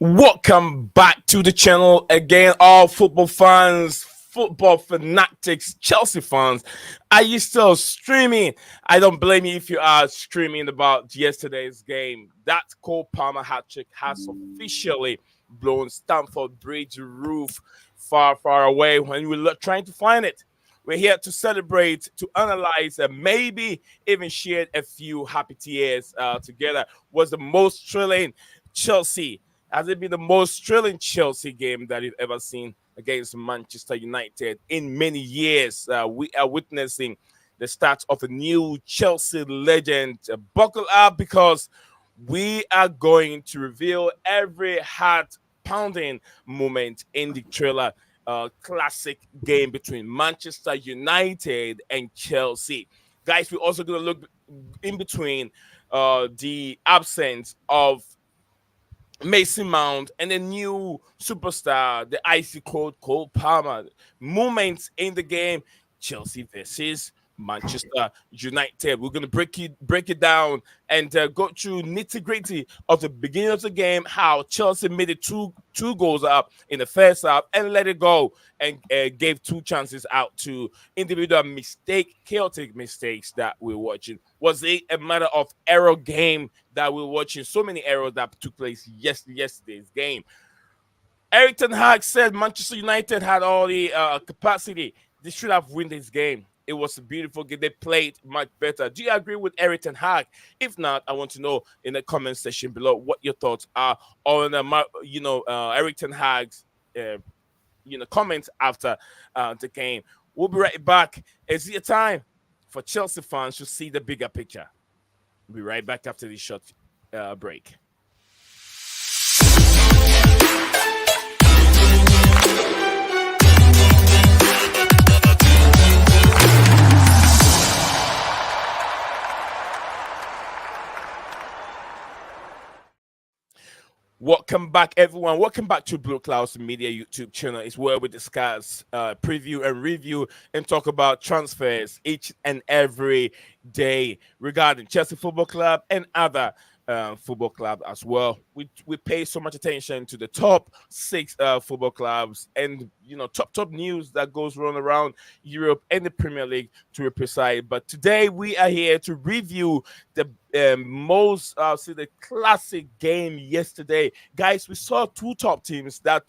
Welcome back to the channel again, all football fans, football fanatics, Chelsea fans. Are you still streaming? I don't blame you if you are streaming about yesterday's game. That Cole Palmer hat trick has officially blown Stamford Bridge roof far, far away when we were trying to find it. We're here to celebrate, to analyze, and maybe even share a few happy tears together. Was the most thrilling Chelsea. Has it been the most thrilling Chelsea game that you've ever seen against Manchester United in many years? We are witnessing the start of a new Chelsea legend. Buckle up because we are going to reveal every heart-pounding moment in the trailer. Classic game between Manchester United and Chelsea. Guys, we're also going to look in between the absence of Mason Mount and the new superstar, the icy cold Cole Palmer. Moments in the game, Chelsea versus Manchester United. We're gonna break it down and go through nitty gritty of the beginning of the game. How Chelsea made it two goals up in the first half and let it go and gave two chances out to individual chaotic mistakes that we're watching. Was it a matter of error game that we're watching? So many errors that took place yesterday's game. Eric Ten Hag said Manchester United had all the capacity. They should have won this game. It was a beautiful game. They played much better. Do you agree with Eric Ten Hag? If not, I want to know in the comment section below what your thoughts are on Eric Ten Hag's comments after the game. We'll be right back. Is it time for Chelsea fans to see the bigger picture? We'll be right back after this short break. Welcome back, everyone. Welcome back to Blueclouds Media YouTube channel. It's where we discuss, preview, and review and talk about transfers each and every day regarding Chelsea Football Club and other football clubs as well. We pay so much attention to the top 6 football clubs and top news that goes around Europe and the Premier League, to be precise. But today we are here to review the the classic game yesterday. Guys, we saw two top teams that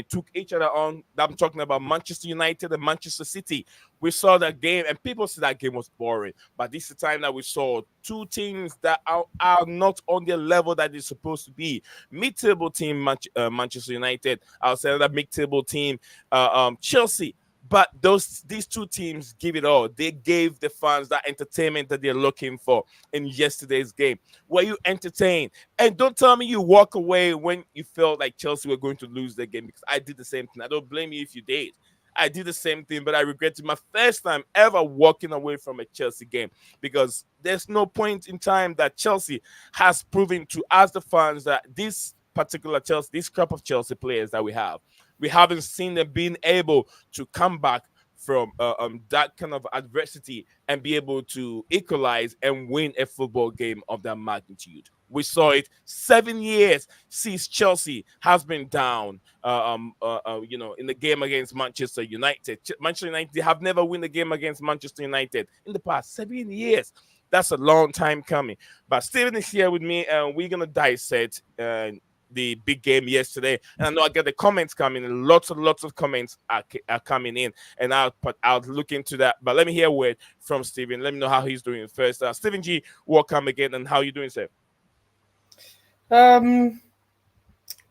took each other on. I'm talking about Manchester United and Manchester City. We saw that game and people said that game was boring, but this is the time that we saw two teams that are not on the level that they're supposed to be. Mid-table team Manchester United, I'll say that mid-table team Chelsea. But these two teams give it all. They gave the fans that entertainment that they're looking for in yesterday's game. Were you entertained? And don't tell me you walk away when you felt like Chelsea were going to lose the game, because I did the same thing. I don't blame you if you did. I did the same thing, but I regretted my first time ever walking away from a Chelsea game, because there's no point in time that Chelsea has proven to us, the fans, that this particular Chelsea, this crop of Chelsea players that we haven't seen them being able to come back from that kind of adversity and be able to equalize and win a football game of that magnitude. We saw it 7 years since Chelsea has been down, in the game against Manchester United. Manchester United have never won a game against Manchester United in the past 7 years. That's a long time coming. But Steven is here with me, and we're going to dissect the big game yesterday. And I know I get the comments coming in. Lots of comments are coming in, and I'll look into that. But let me hear a word from Steven. Let me know how he's doing first. Steven G, welcome again, and how you doing, sir?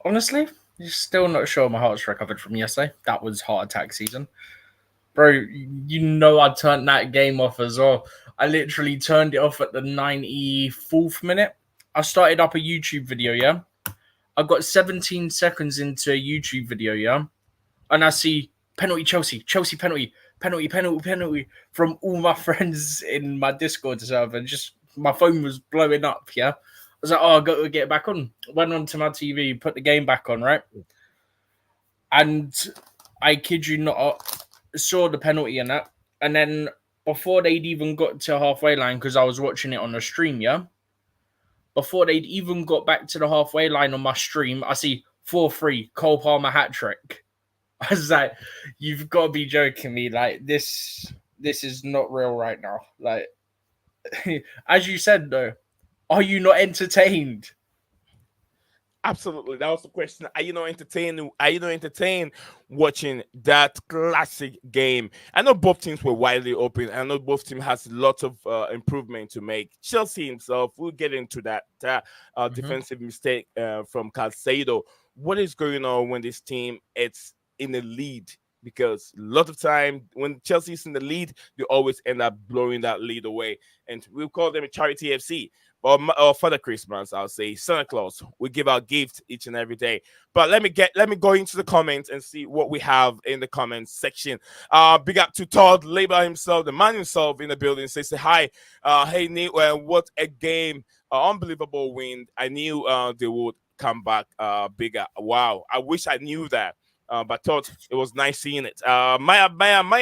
Honestly, still not sure my heart's recovered from yesterday. That was heart attack season. Bro, I turned that game off as well. I literally turned it off at the 94th minute. I started up a YouTube video, yeah? I got 17 seconds into a YouTube video, yeah? And I see penalty Chelsea penalty from all my friends in my Discord server. And just my phone was blowing up, yeah? I was like, I got to get back on. Went onto my TV, put the game back on, right? And I kid you not, saw the penalty in that. And then before they'd even got to halfway line, because I was watching it on the stream, yeah? before they'd even got back to the halfway line on my stream, I see 4-3 Cole Palmer hat trick. I was like, "You've got to be joking me! Like this is not real right now." Like, as you said though, are you not entertained? Absolutely, that was the question. Are you not entertained? Are you not entertained watching that classic game? I know both teams were widely open. I know both teams has lots of improvement to make. Chelsea himself, we'll get into that defensive mistake from Caicedo. What is going on when this team it's in the lead? Because a lot of time when Chelsea is in the lead, they always end up blowing that lead away, and we'll call them a charity FC or Father Christmas, I'll say Santa Claus. We give out gifts each and every day. But let me go into the comments and see what we have in the comments section. Big up to Todd Labor himself, the man himself in the building. Says hi. Hey Neil, what a game! Unbelievable win. I knew they would come back bigger. Wow, I wish I knew that. But thought it was nice seeing it. Maya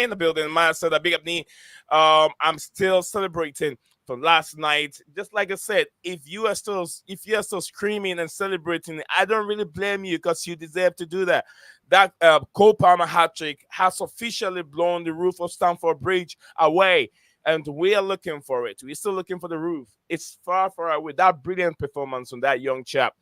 in the building. Maya said, "A big up knee. I'm still celebrating from last night. Just like I said, if you are still screaming and celebrating, I don't really blame you because you deserve to do that. That Cole Palmer hat trick has officially blown the roof of Stamford Bridge away." And we are looking for it. We're still looking for the roof. It's far, far away. That brilliant performance on that young chap.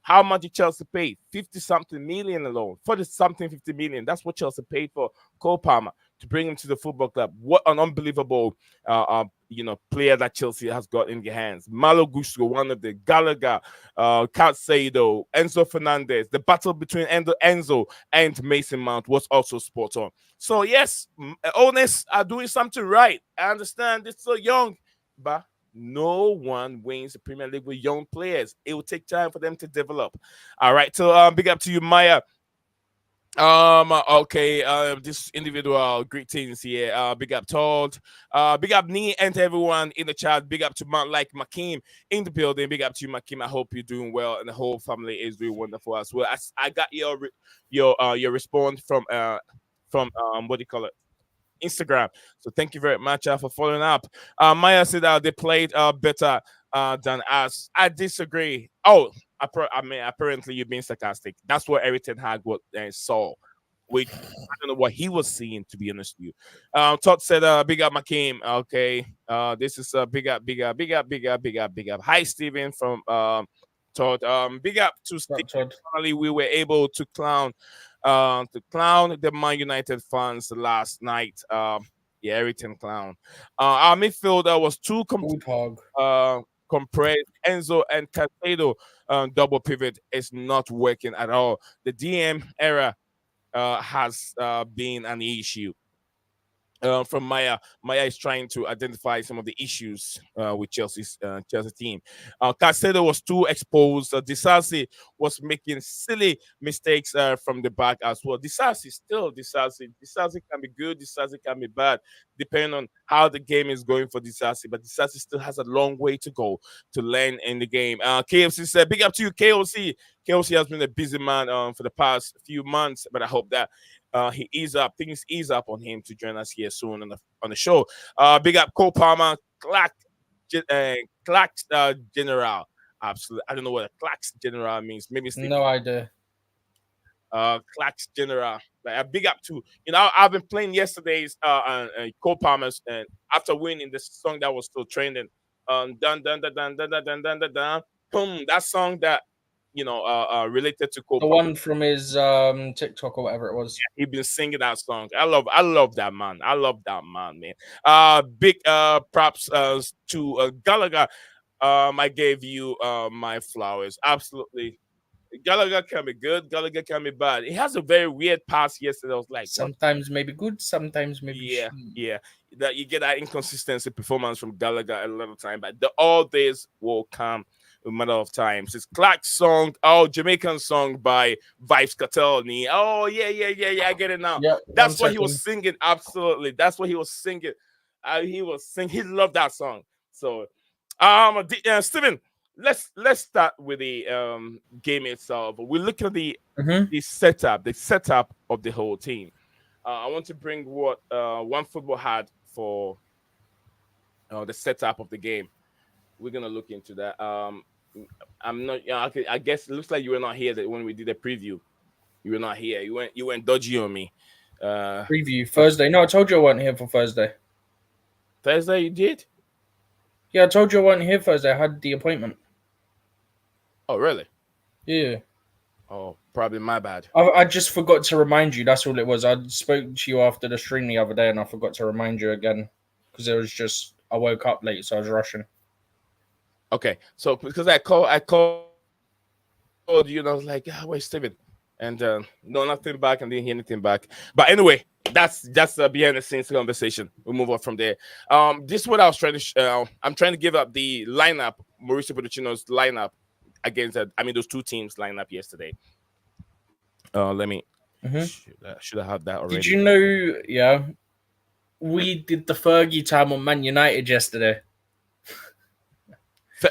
How much did Chelsea pay? 50 something million alone. 40 something 50 million. That's what Chelsea paid for Cole Palmer to bring him to the football club. What an unbelievable player that Chelsea has got in their hands. Malo Gusto, one of the Gallagher, Caicedo, Enzo Fernandez. The battle between Enzo and Mason Mount was also spot on. So yes, owners are doing something right. I understand it's so young, but no one wins the Premier League with young players. It will take time for them to develop. All right. So big up to you, Maya. Okay, this individual greetings here. Big up Todd. Big up Nee and everyone in the chat. Big up to Makim in the building. Big up to you, Makim. I hope you're doing well and the whole family is doing wonderful as well. I got your response from what do you call it? Instagram. So thank you very much for following up. Maya said they played better than us. I disagree. Oh, I mean, apparently you're being sarcastic. That's what Everton had saw. Which I don't know what he was seeing, to be honest with you. Todd said, big up Makim. Okay. This is big up, big up, big up, big up, big up, big up. Hi, Steven from Todd. Big up to Steve. Finally, we were able to clown the Man United fans last night. Yeah, Everton clown. Our midfielder was too compressed. Enzo and Caicedo double pivot is not working at all. The DM era has been an issue. From Maya. Maya is trying to identify some of the issues with Chelsea team. Caicedo was too exposed. Disasi was making silly mistakes from the back as well. Disasi. Disasi can be good. Disasi can be bad, depending on how the game is going for Disasi. But Disasi still has a long way to go to learn in the game. KFC said, "Big up to you, KOC." KOC has been a busy man for the past few months, but I hope that things ease up on him to join us here soon on the show. Big up Cole Palmer, Clax General. Absolutely, I don't know what a Clax General means. Maybe it's no idea. Clax General. Like a big up to I've been playing yesterday's Cole Palmer's, and after winning the song that was still trending, dun dun dun dun dun dun dun dun dun dun, boom, that song that related to Cole. The one from his TikTok or whatever it was. Yeah, he been singing that song. I love that man. I love that man, man. Big props to Gallagher. I gave you my flowers. Absolutely. Gallagher can be good. Gallagher can be bad. He has a very weird pass yesterday. I was like, sometimes maybe good, sometimes maybe yeah. That you get that inconsistency performance from Gallagher a lot of time, but all this will come a matter of time. It's Clark's song, Jamaican song by Vibes Cartel. Oh yeah, I get it now. Yeah, that's what he was singing. Absolutely, that's what he was singing. He loved that song. So, Steven, let's start with the game itself. We look at the setup of the whole team. I want to bring what One Football had for the setup of the game. We're gonna look into that. I'm not. Yeah, I guess it looks like you were not here when we did the preview. You were not here. You went dodgy on me. Preview But Thursday. No, I told you I wasn't here for Thursday. Thursday you did. Yeah, I told you I wasn't here Thursday. I had the appointment. Oh really? Yeah. Oh, probably my bad. I just forgot to remind you. That's all it was. I spoke to you after the stream the other day, and I forgot to remind you again because it was just I woke up late, so I was rushing. Okay, so because I called you and I was like, where's Steven? And no, nothing back, and didn't hear anything back. But anyway, that's behind the scenes conversation. We'll move on from there. This is what I was trying to. I'm trying to give up the lineup, Mauricio Pochettino's lineup against. Those two teams lineup yesterday. Let me. Mm-hmm. Should I have that already? Did you know? Yeah, we did the Fergie time on Man United yesterday.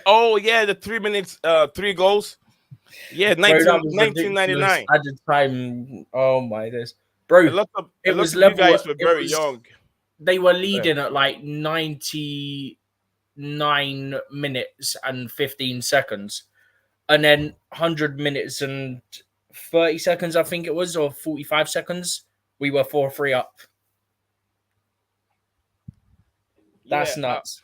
Oh yeah, the 3 minutes, 3 goals. Yeah, Bro, that was ridiculous. 1999. At the time, oh my days, bro, A lot of it was you level. guys were It very was. young. They were leading at like 99 minutes and 15 seconds, and then 100 minutes and 30 seconds, I think it was, or 45 seconds. We were 4-3 up. That's Yeah, nuts.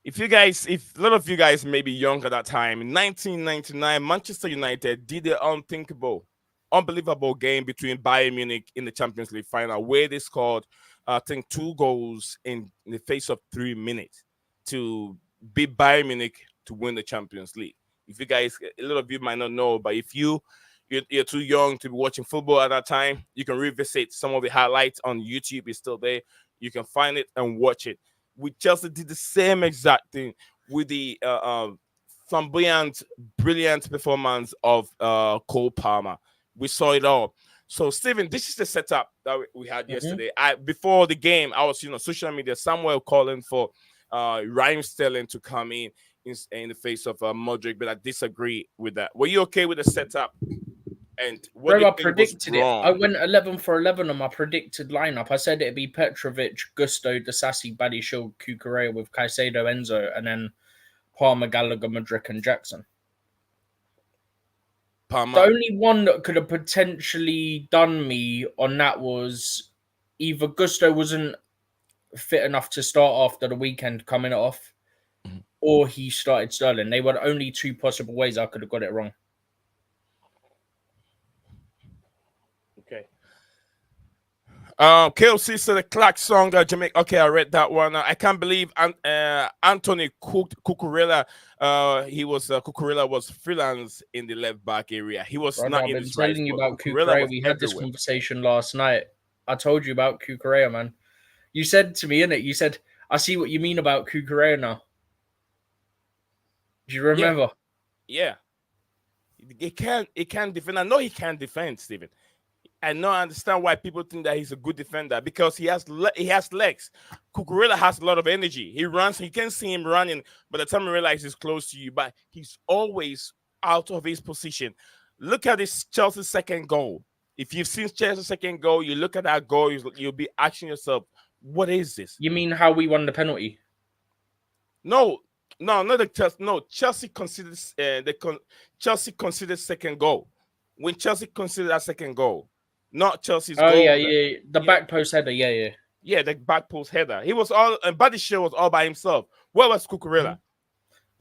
if a lot of you guys may be young at that time, in 1999, Manchester United did the unthinkable, unbelievable game between Bayern Munich in the Champions League final, where they scored, I think, 2 goals in the face of 3 minutes to beat Bayern Munich to win the Champions League. If you guys, a lot of you might not know, but if you're too young to be watching football at that time, you can revisit some of the highlights on YouTube. It's still there. You can find it and watch it. We Chelsea did the same exact thing with the flamboyant, brilliant performance of Cole Palmer. We saw it all. So, Steven, this is the setup that we had yesterday. Before the game, I was, social media, Samuel calling for Raheem Sterling to come in the face of Modric, but I disagree with that. Were you okay with the setup? And what do Bro, you I think was predicted it. wrong? I went 11 for 11 on my predicted lineup. I said it'd be Petrovic, Gusto, Disasi, Badiashile, Cucurella with Caicedo, Enzo, and then Palmer, Gallagher, Modric, and Jackson. Palmer. The only one that could have potentially done me on that was either Gusto wasn't fit enough to start after the weekend coming off, or he started Sterling. They were the only two possible ways I could have got it wrong. Okay. KLC said the Clark song, Jamaica. Okay, I read that one. I can't believe Antony Cucurella. Cucurella was freelance in the left back area. He was Brother, not I've in been his right telling you spot. about Cucurella Cucurella. was We had this everywhere. conversation last night. I told you about Cucurella, man. You said to me, innit? You said, I see what you mean about Cucurella now. Do you remember? Yeah. He can't defend. I know he can't defend, Steven. I understand why people think that he's a good defender because he has legs. Cucurella has a lot of energy. He runs. You can see him running. By the time you realize he's close to you, but he's always out of his position. Look at this Chelsea's second goal. If you've seen Chelsea's second goal, you look at that goal, you'll be asking yourself, what is this? You mean how we won the penalty? No, not the Chelsea. No, Chelsea considered Chelsea considered second goal. When Chelsea considered that second goal, not Chelsea's Oh, goal. yeah. The back post header, yeah. Yeah, the back post header. He was all, and Badiashile was all by himself. Where was Cucurella?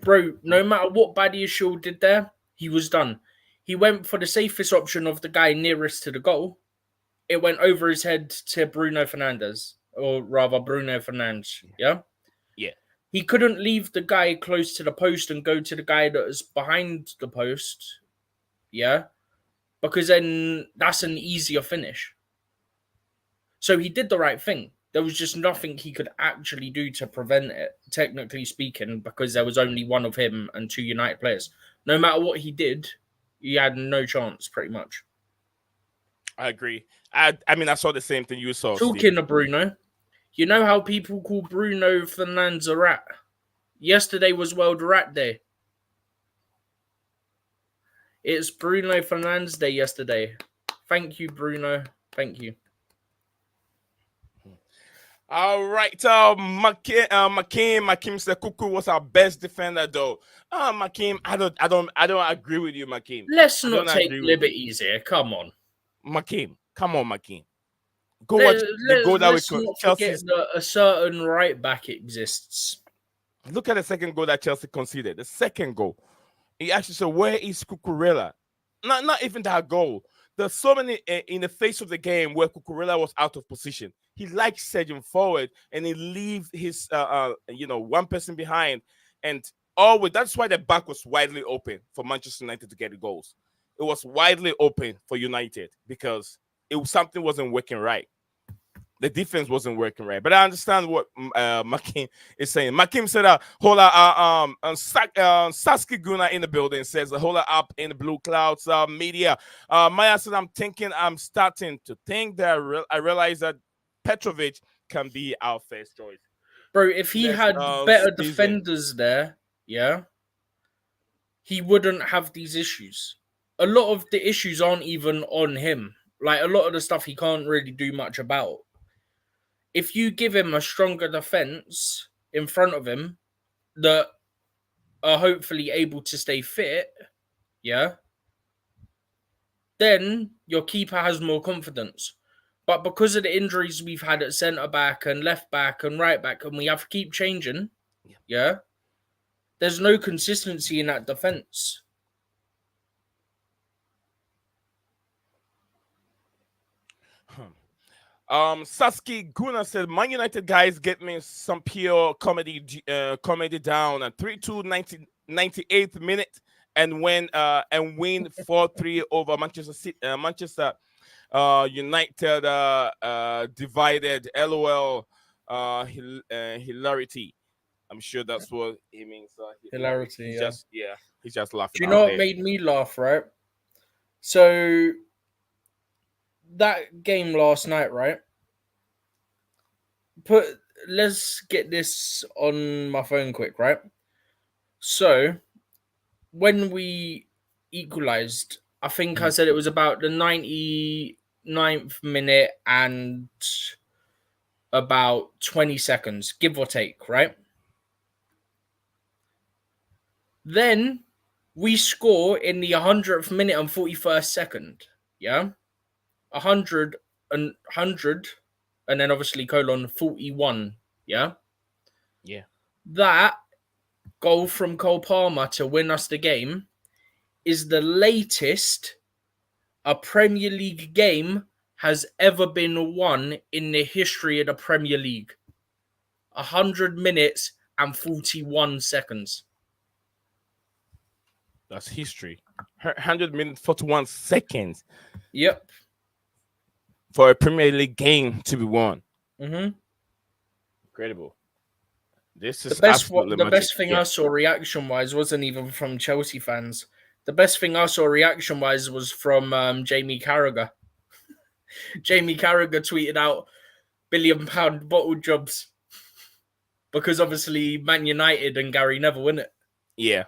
Bro, no matter what Badiashile did there, he was done. He went for the safest option of the guy nearest to the goal. It went over his head to Bruno Fernandes, or rather Bruno Fernandes, yeah? Yeah. He couldn't leave the guy close to the post and go to the guy that was behind the post, yeah? Because then that's an easier finish. So he did the right thing. There was just nothing he could actually do to prevent it, technically speaking, because there was only one of him and two United players. No matter what he did, he had no chance, pretty much. I agree. I saw the same thing you saw. Talking of Bruno, you know how people call Bruno Fernandes a rat? Yesterday was World Rat Day. It's Bruno Fernandes Day yesterday. Thank you, Bruno. Thank you. All right, Makim said Cuckoo was our best defender, though. Makim, I don't agree with you, Makim. Let's I not don't take agree with you, liberties here. Come on. Makim. Come on, Makim. Go Let, watch the goal that we let's not forget Chelsea's. that a certain right back exists. Look at the second goal that Chelsea conceded. The second goal. He actually said, "Where is Cucurella?" Not even that goal. There's so many in the face of the game where Cucurella was out of position. He likes surging forward and he leaves his one person behind, and always that's why the back was widely open for Manchester United to get the goals. It was widely open for United because something wasn't working right. The defense wasn't working right. But I understand what Makim is saying. Makim said, "Hola, Sasuke Guna in the building says, hola up in the Blueclouds media." Maya said, I'm starting to think that I realize that Petrovic can be our first choice Bro, if he next had better season. defenders there, yeah, he wouldn't have these issues. A lot of the issues aren't even on him. Like, a lot of the stuff he can't really do much about. If you give him a stronger defense in front of him that are hopefully able to stay fit, yeah, then your keeper has more confidence. But because of the injuries we've had at centre back and left back and right back, and we have to keep changing, yeah, there's no consistency in that defense. Sasuke Guna said, "Man United guys get me some pure comedy down at 3-2 98th minute and win 4-3 over Manchester City, Manchester United divided. LOL, hilarity." I'm sure that's what he means. Hilarity. Hilarity, yeah. He's just laughing Do you out know what there. made me laugh, right? So, that game last night, right? Let's get this on my phone quick, right? So, when we equalized, I think I said it was about the 99th minute and about 20 seconds, give or take, right? Then we score in the 100th minute and 41st second. Yeah. 100 and 100 and then obviously colon 41. Yeah. Yeah. That goal from Cole Palmer to win us the game is the latest a Premier League game has ever been won in the history of the Premier League. 100 minutes and 41 seconds. That's history. 100 minutes, 41 seconds. Yep. For a Premier League game to be won. Mm-hmm. Incredible. This is The best thing I saw reaction wise wasn't even from Chelsea fans. The best thing I saw reaction wise was from Jamie Carragher. Jamie Carragher tweeted out £1 billion bottle jobs because obviously Man United and Gary Neville win it. Yeah.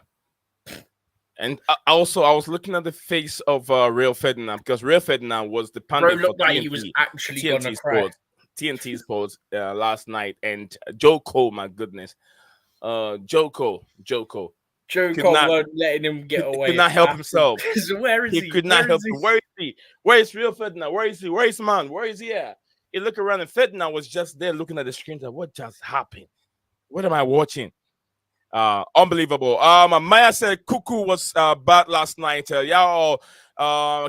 And also, I was looking at the face of Real Ferdinand because Real Ferdinand was the pundit Bro looked for like TNT, he was actually TNT gonna cry. Sports, TNT Sports last night, and Joe Cole, my goodness, Joe Cole weren't letting him get away. Could not help himself. Where is he? He could not help him. Where is he? Where is Real Ferdinand? Where is he? Where is man? Where is he at? He looked around and Ferdinand was just there looking at the screen. Like, what just happened? What am I watching? Unbelievable. Maya said Cuckoo was bad last night. Y'all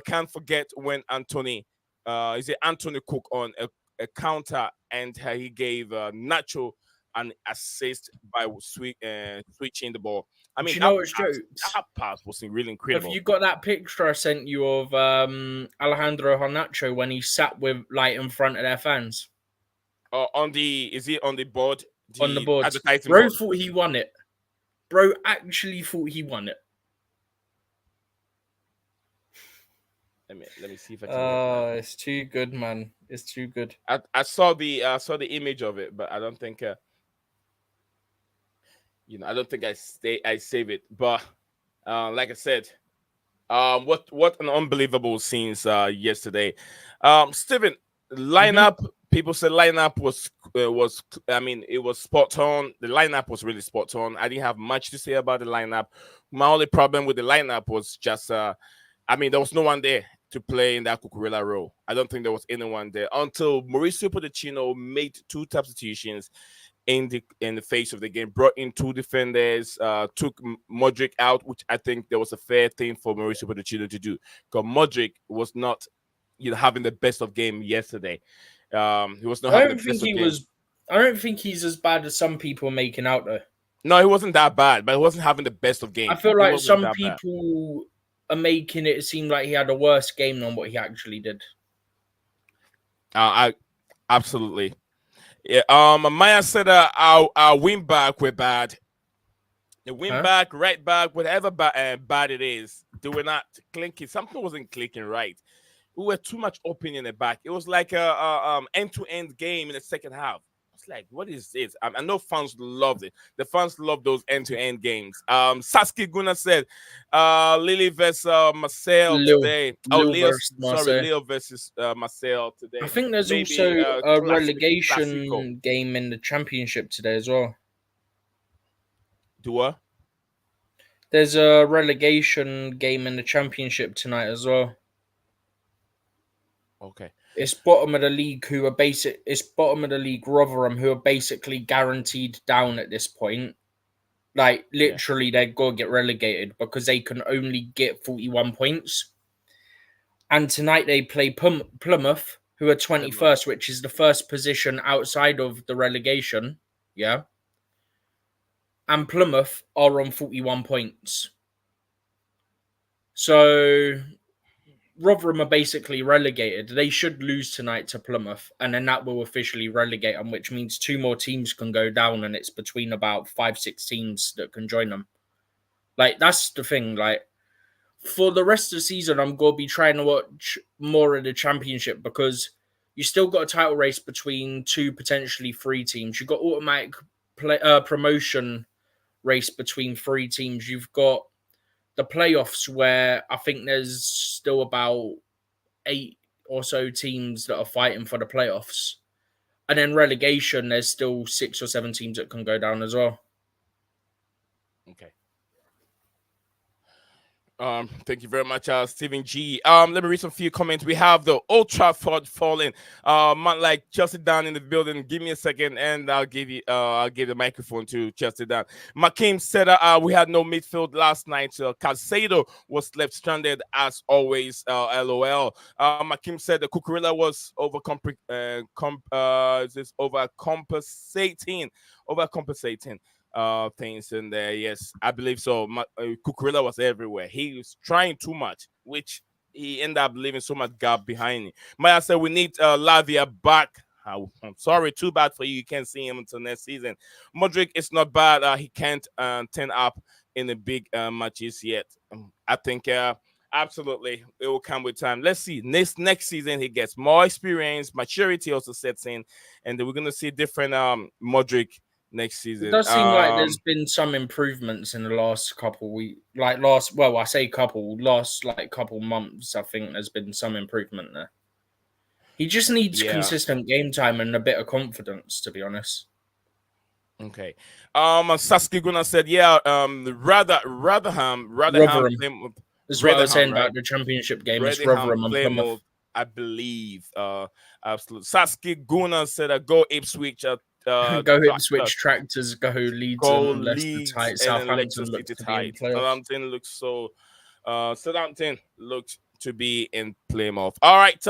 can't forget when Antony Antony Cook on a counter and he gave Nacho an assist by switching the ball. I mean, you know what's jokes? That pass was really incredible. Have you got that picture I sent you of Alejandro Garnacho when he sat with in front of their fans? Is he on the board? On the board. Advertising Bro board? thought he won it. Bro actually thought he won it. Let me see if I can. It's too good, man. It's too good. I saw the image of it, but I don't think I don't think I save it. But like I said, what an unbelievable scenes yesterday. Steven, lineup People said lineup was I mean it was spot on. The lineup was really spot on. I didn't have much to say about the lineup. My only problem with the lineup was just I mean there was no one there to play in that Cucurella role. I don't think there was anyone there until Mauricio Pochettino made two substitutions in the face of the game, brought in two defenders, took Modric out, which I think there was a fair thing for Mauricio Pochettino to do, because Modric was not, having the best of game yesterday. He was not I having don't the think best of he game. was. I don't think he's as bad as some people are making out though. No, he wasn't that bad, but he wasn't having the best of game. I feel He like wasn't some that bad. people are making it seem like he had a worse game than what he actually did. I absolutely. Yeah. Maya said our win back were bad. The win back, right back, whatever bad it is, they were not clicking. Something wasn't clicking right. We were too much open in the back. It was like a end-to-end game in the second half. It's like, what is this? I know fans loved it. The fans love those end-to-end games. Sasuke Guna said, Lily versus Marcel today. Leo versus Marcel today. I think there's Maybe also a relegation Classico. game in the championship today as well. Do what? There's a relegation game in the championship tonight as well. Okay. It's bottom of the league It's bottom of the league Rotherham who are basically guaranteed down at this point. Like literally, they're gonna get relegated because they can only get 41 points. And tonight they play Plymouth, who are 21st, which is the first position outside of the relegation. Yeah. And Plymouth are on 41 points. So Rotherham are basically relegated. They should lose tonight to Plymouth, and then that will officially relegate them, which means two more teams can go down, and it's between about 5-6 teams that can join them. Like, that's the thing. Like, for the rest of the season, I'm going to be trying to watch more of the championship because you still got a title race between two, potentially three teams. You've got automatic promotion race between three teams. You've got the playoffs where I think there's still about 8 or so teams that are fighting for the playoffs. And then relegation, there's still 6 or 7 teams that can go down as well. Okay. Thank you very much, Stephen G. Let me read some few comments. We have the Old Trafford falling. Man like Chelsea down in the building. Give me a second, and I'll give the microphone to Chelsea down. Makim said we had no midfield last night. Caicedo was left stranded as always. LOL. Makim said the Cucurella was overcompensating. Things in there. Yes, I believe so. Cucurella was everywhere. He was trying too much, which he ended up leaving so much gap behind him. Maya said we need Lavia back. I'm sorry, too bad for you. You can't see him until next season. Modric is not bad. He can't turn up in the big matches yet. I think absolutely it will come with time. Let's see. Next season he gets more experience, maturity also sets in, and we're gonna see different Modric next season. It does seem like there's been some improvements in the last couple weeks. Last couple months, I think there's been some improvement there. He just needs consistent game time and a bit of confidence, to be honest. Okay. Sasuke Guna said, Rotherham. That's what I was saying about the championship game. It's Rotherham and Plymouth, I believe. Absolutely. Sasuke Guna said, "Go Ipswich." Go Ipswich Tractors. Go Leeds and Leicester tight. Southampton looks to be in playoffs. Southampton looks to be in Plymouth. All right.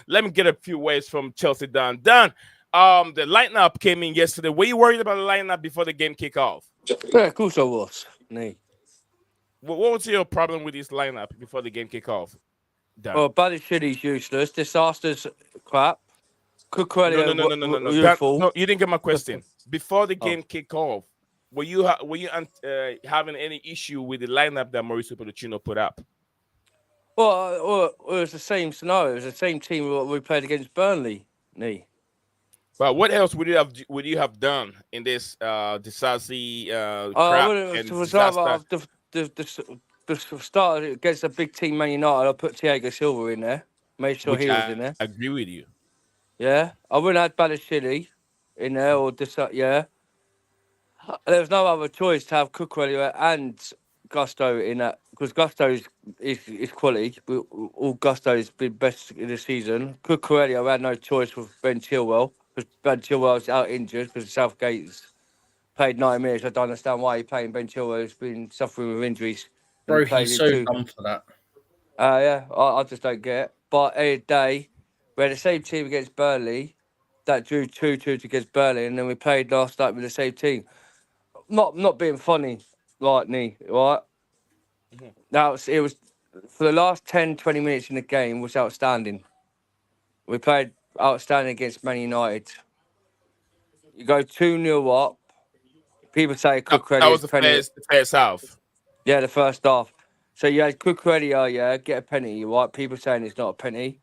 Let me get a few words from Chelsea. Dan. The lineup came in yesterday. Were you worried about the lineup before the game kicked off? Yeah, of course I was. No. What was your problem with this lineup before the game kicked off? Dan? Well, Badiashili's useless. Disaster's crap. No. No, you didn't get my question. Before the game kicked off, were you having any issue with the lineup that Mauricio Pochettino put up? Well, it was the same scenario. It was the same team we played against Burnley. No. But what else would you have done in this disaster? The start against a big team, Man United. I put Thiago Silva in there. Made sure he was in there. I agree with you. Yeah, I wouldn't have had Balashili in there or this. Yeah, there was no other choice to have Cucurella and Gusto in that because Gusto is quality. All Gusto has been best in the season. Cucurella had no choice with Ben Chilwell because Ben Chilwell's out injured because Southgate's played 90 minutes. I don't understand why he's playing Ben Chilwell, who's been suffering with injuries. And Bro, played he's in so two. dumb for that. Yeah, I just don't get it. But every day, we had the same team against Burnley that drew 2-2 against Burnley, and then we played last night with the same team. Not being funny, like me, right? Now, it was for the last 10, 20 minutes in the game was outstanding. We played outstanding against Man United. You go 2-0 up. People say That was Cucurella the penny. first half. Yeah, the first half. So you had Cucurella, yeah, get a penny, right? People saying it's not a penny.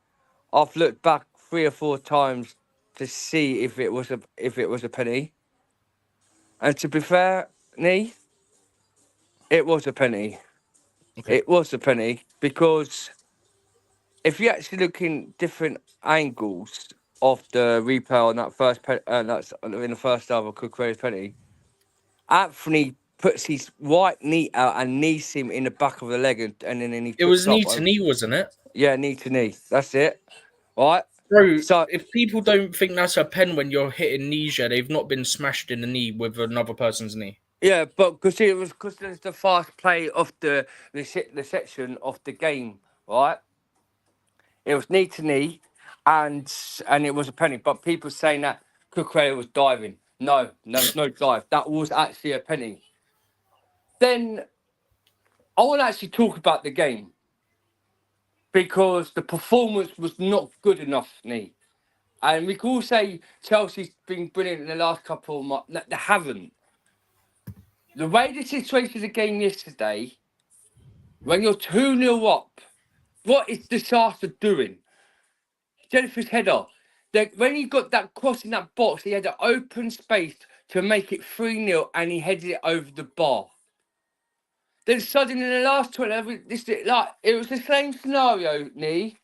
I've looked back 3 or 4 times to see if it was a penny. And to be fair, Nee, it was a penny. Okay. It was a penny because if you actually look in different angles of the replay on that that's in the first half of Cucurella's penny, Anthony puts his right knee out and knees him in the back of the leg, and then he It puts was knee up. to knee, wasn't it? Yeah, knee to knee. That's it. Right. Bro, So if people don't think that's a pen when you're hitting knees, yeah, they've not been smashed in the knee with another person's knee. yeah, but because there's the fast play of the section of the game, right? It was knee to knee, and it was a penny. But people saying that Cucurella was diving. No, there was no dive. That was actually a penny. Then I want to actually talk about the game because the performance was not good enough, Nee. And we can all say Chelsea's been brilliant in the last couple of months. No, they haven't. The way the situation of the game yesterday, when you're 2-0 up, what is Disaster doing? Jennifer's header. When he got that cross in that box, he had an open space to make it 3-0 and he headed it over the bar. Then suddenly in the last 20, it was the same scenario, Nee,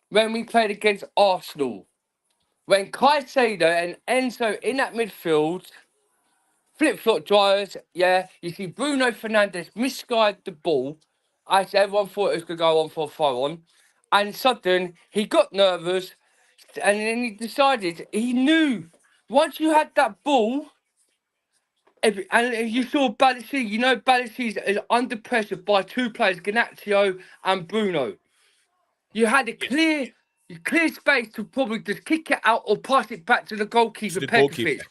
when we played against Arsenal. When Caicedo and Enzo in that midfield, flip-flop dryers, yeah, you see Bruno Fernandes misguide the ball. Everyone thought it was going to go on for a throw-on. And suddenly, he got nervous, and then he decided, he knew, once you had that ball, and you saw Balashi, you know Balashi is under pressure by 2 players, Ganaccio and Bruno. You had a clear space to probably just kick it out or pass it back to the goalkeeper, To the Pekovic. goalkeeper.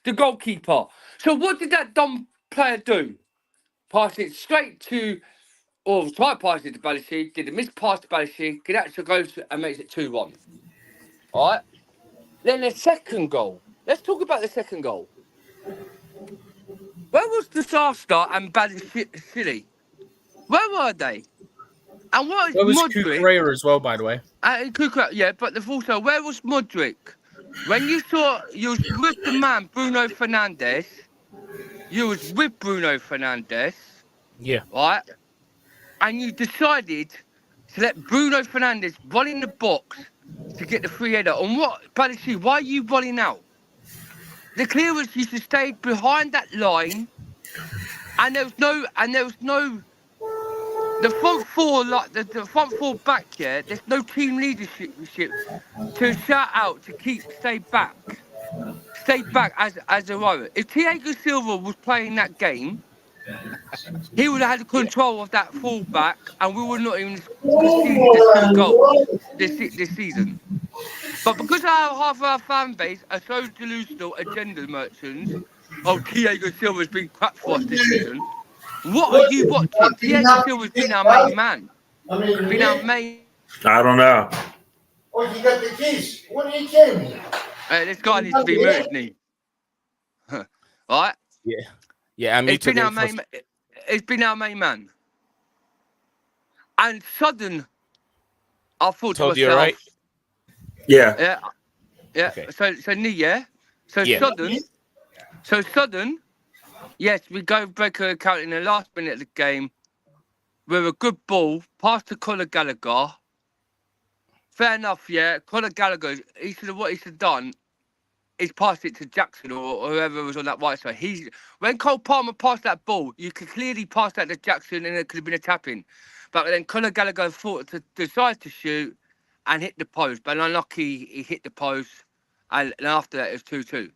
The goalkeeper. So what did that dumb player do? Pass it straight to, or try to pass it to Balashi, did a miss pass to Balashi, Ganaccio goes and makes it 2-1. All right? Then the second goal. Let's talk about the second goal. Where was Disaster and Balashi? Where were they? And what is Where was Modric? Cucurella as well, by the way? Yeah, but also, where was Modric? When you saw you was with the man Bruno Fernandes, Yeah. right? And you decided to let Bruno Fernandes run in the box to get the free header. And what, Balashi, why are you running out? The clearance you should stay behind that line, and there was no. The front four, like the front four back, yeah, there's no team leadership to shout out to stay back as a rower. If Thiago Silva was playing that game, he would have had control of that full back, and we would not even conceded the 2 goals this season. But because half of our fan base are so delusional agenda merchants, Thiago Silva's been crap for us this season. What are you watching? Thiago Silva's been our main man. Been our main. I don't know. Oh, you got the keys. What are you kidding me? This guy needs to be muted, doesn't he? Right? Yeah. Yeah, I'm It's been our muted. main. It's been our main man. And sudden, I thought to Told you, myself, right? Yeah. yeah. Okay. So yeah. So Yeah. sudden. Yes, we go break her account in the last minute of the game with a good ball, pass to Conor Gallagher, fair enough, yeah. Conor Gallagher, what he should have done is passed it to Jackson or whoever was on that right side. When Cole Palmer passed that ball, you could clearly pass that to Jackson and it could have been a tap-in. But then Conor Gallagher decided to shoot and hit the post. But unlucky, he hit the post. And after that, it was 2-2.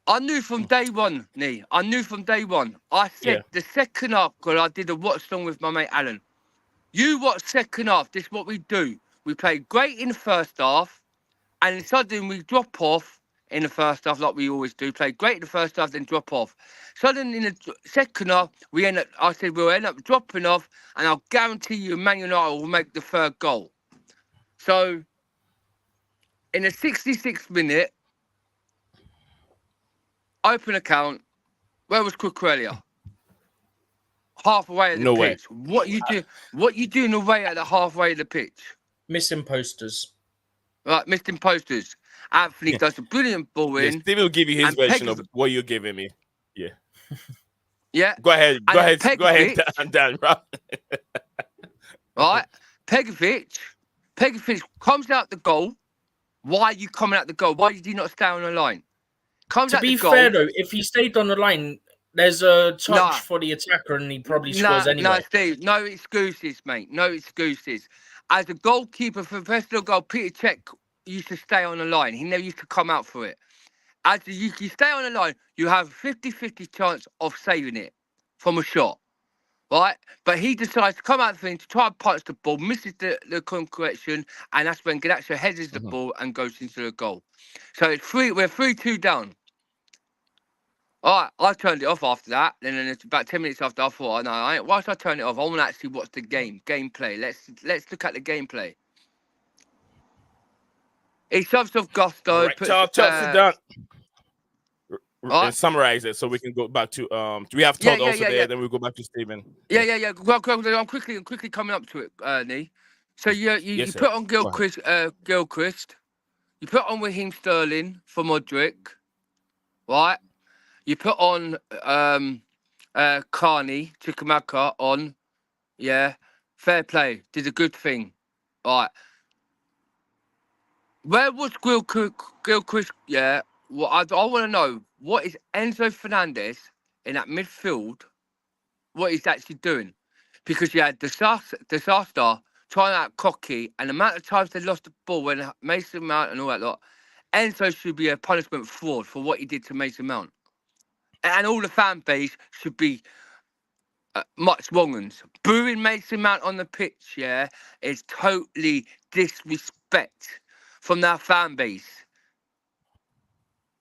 I knew from day one, Nee. I knew from day one. I said the second half, because I did a watch song with my mate Alan. You watch second half, this is what we do. We play great in the first half, and suddenly we drop off in the first half like we always do. Play great in the first half, then drop off. Suddenly in the second half, we'll end up dropping off, and I'll guarantee you Man United will make the third goal. So, in the 66th minute, open account, where was Cucurella? Halfway at the pitch. What you doing away at the halfway of the pitch? Missing posters. Right, missing posters. Anthony does a brilliant ball in. Steve will give you his version of what you're giving me. Yeah. Yeah. Go ahead, Dan. Right. Pegovic comes out the goal. Why are you coming out the goal? Why did you not stay on the line? To be fair, though, if he stayed on the line, there's a touch for the attacker and he probably scores anyway. No, Steve, no excuses, mate. No excuses. As a goalkeeper for professional goal, Peter Cech used to stay on the line. He never used to come out for it. As you stay on the line, you have a 50-50 chance of saving it from a shot, right? But he decides to come out for him to try and punch the ball, misses the correction, and that's when Ganacho heads the ball and goes into the goal. So we're 3-2 down. All right, I turned it off after that. Then it's about 10 minutes after, I thought, why should I turn it off? I want to actually watch the gameplay. Let's look at the gameplay. He shoves off Gusto. Right, Chelsea done. Summarize it so we can go back to we have Todd there, then we'll go back to Stephen. Yeah. I'm quickly coming up to it, Nee. So you put on Gilchrist, you put on Raheem Sterling for Modric, right? You put on Carney, Chukwuemeka on, fair play, did a good thing, right? Where was Gilchrist? Yeah, well, I want to know, what is Enzo Fernandez in that midfield, what he's actually doing? Because you had disaster trying out Cocky, and the amount of times they lost the ball when Mason Mount and all that lot, Enzo should be a punishment fraud for what he did to Mason Mount. And all the fan base should be much wrong uns. Booing Mason Mount on the pitch, is totally disrespect from their fan base.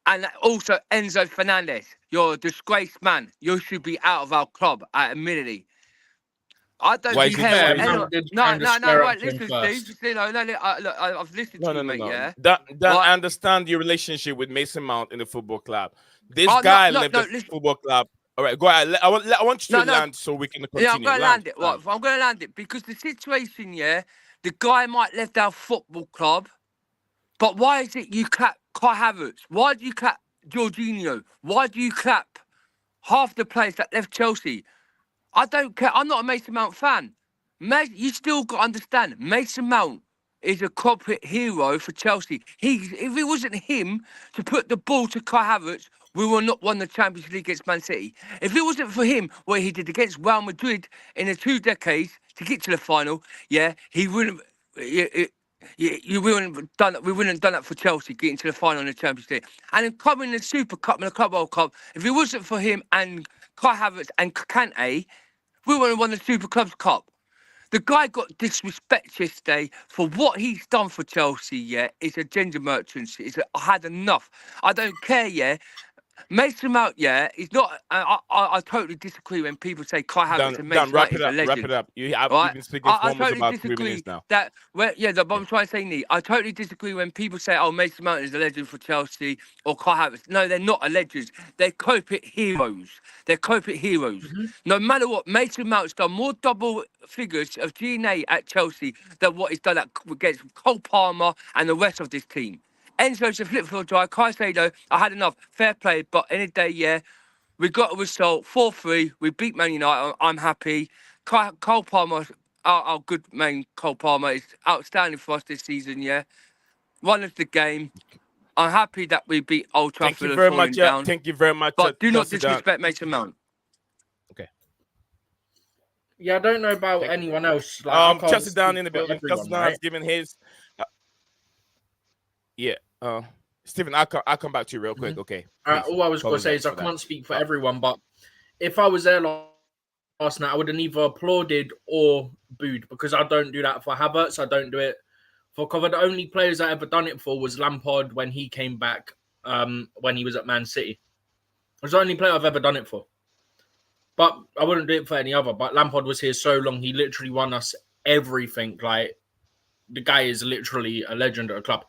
And also Enzo Fernandez, you're a disgraced man. You should be out of our club immediately. I don't care. Right, listen, Steve. I've listened to you, mate, yeah? I understand your relationship with Mason Mount in the football club. This guy left the football club. All right, go ahead. I want you to land so we can continue. Yeah, I'm going to land it. Right, I'm going to land it because the situation, the guy might left our football club, but why is it you clap Kai Havertz? Why do you clap Jorginho? Why do you clap half the players that left Chelsea? I don't care. I'm not a Mason Mount fan. You still got to understand, Mason Mount is a corporate hero for Chelsea. If it wasn't him to put the ball to Kai Havertz, we will not won the Champions League against Man City. If it wasn't for him, what he did against Real Madrid in the 2 decades to get to the final, he wouldn't. We wouldn't have done that for Chelsea getting to the final in the Champions League. And then coming in the Super Cup and the Club World Cup, if it wasn't for him and Kai Havertz and Kante, we wouldn't have won the Super Clubs Cup. The guy got disrespect yesterday for what he's done for Chelsea, is a gender merchant. I had enough. I don't care, Mason Mount, he's not. I totally disagree when people say Kai Havertz and Mason Mount is a legend. Wrap it up. You've been speaking for almost about 3 minutes now. But I'm trying to say, Nee, I totally disagree when people say, "Oh, Mason Mount is a legend for Chelsea," or Kai Havertz. No, they're not a legend. They're corporate heroes. Mm-hmm. No matter what, Mason Mount's done more double figures of DNA at Chelsea than what he's done against Cole Palmer and the rest of this team. Enzo's a flip-flop drive. Caicedo, I had enough. Fair play. But in a day, we got a result. 4-3. We beat Man United. I'm happy. Cole Palmer our good man Cole Palmer is outstanding for us this season. Yeah, run of the game. I'm happy that we beat Old Trafford. Thank you very much. Down, thank you very much. but do not Chelsea Down. disrespect Mason Mount. Okay. Yeah, I don't know about anyone else. Like, Chelsea Down in the building. Everyone, Chelsea Down right? has given his. Yeah. Stephen, I'll come back to you real quick. Okay. All I was going to say is I can't speak for everyone, but if I was there last night, I would have either applauded or booed, because I don't do that for Havertz. I don't do it for cover. The only players I ever done it for was Lampard when he came back, when he was at Man City. It was the only player I've ever done it for. But I wouldn't do it for any other. But Lampard was here so long, he literally won us everything. Like, the guy is literally a legend at a club.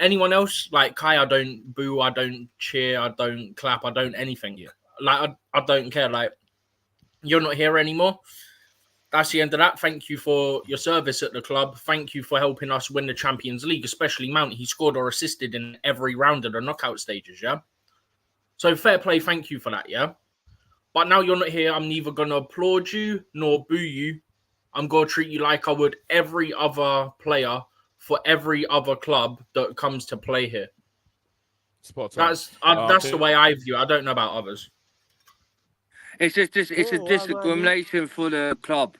Anyone else, like Kai, I don't boo, I don't cheer, I don't clap, I don't anything. Yeah. Like, I don't care. Like, you're not here anymore. That's the end of that. Thank you for your service at the club. Thank you for helping us win the Champions League, especially Mount. He scored or assisted in every round of the knockout stages, yeah? So fair play, thank you for that, yeah? But now you're not here. I'm neither going to applaud you nor boo you. I'm going to treat you like I would every other player for every other club that comes to play here. That's the way I view it. I don't know about others. It's just it's a discrimination for the club,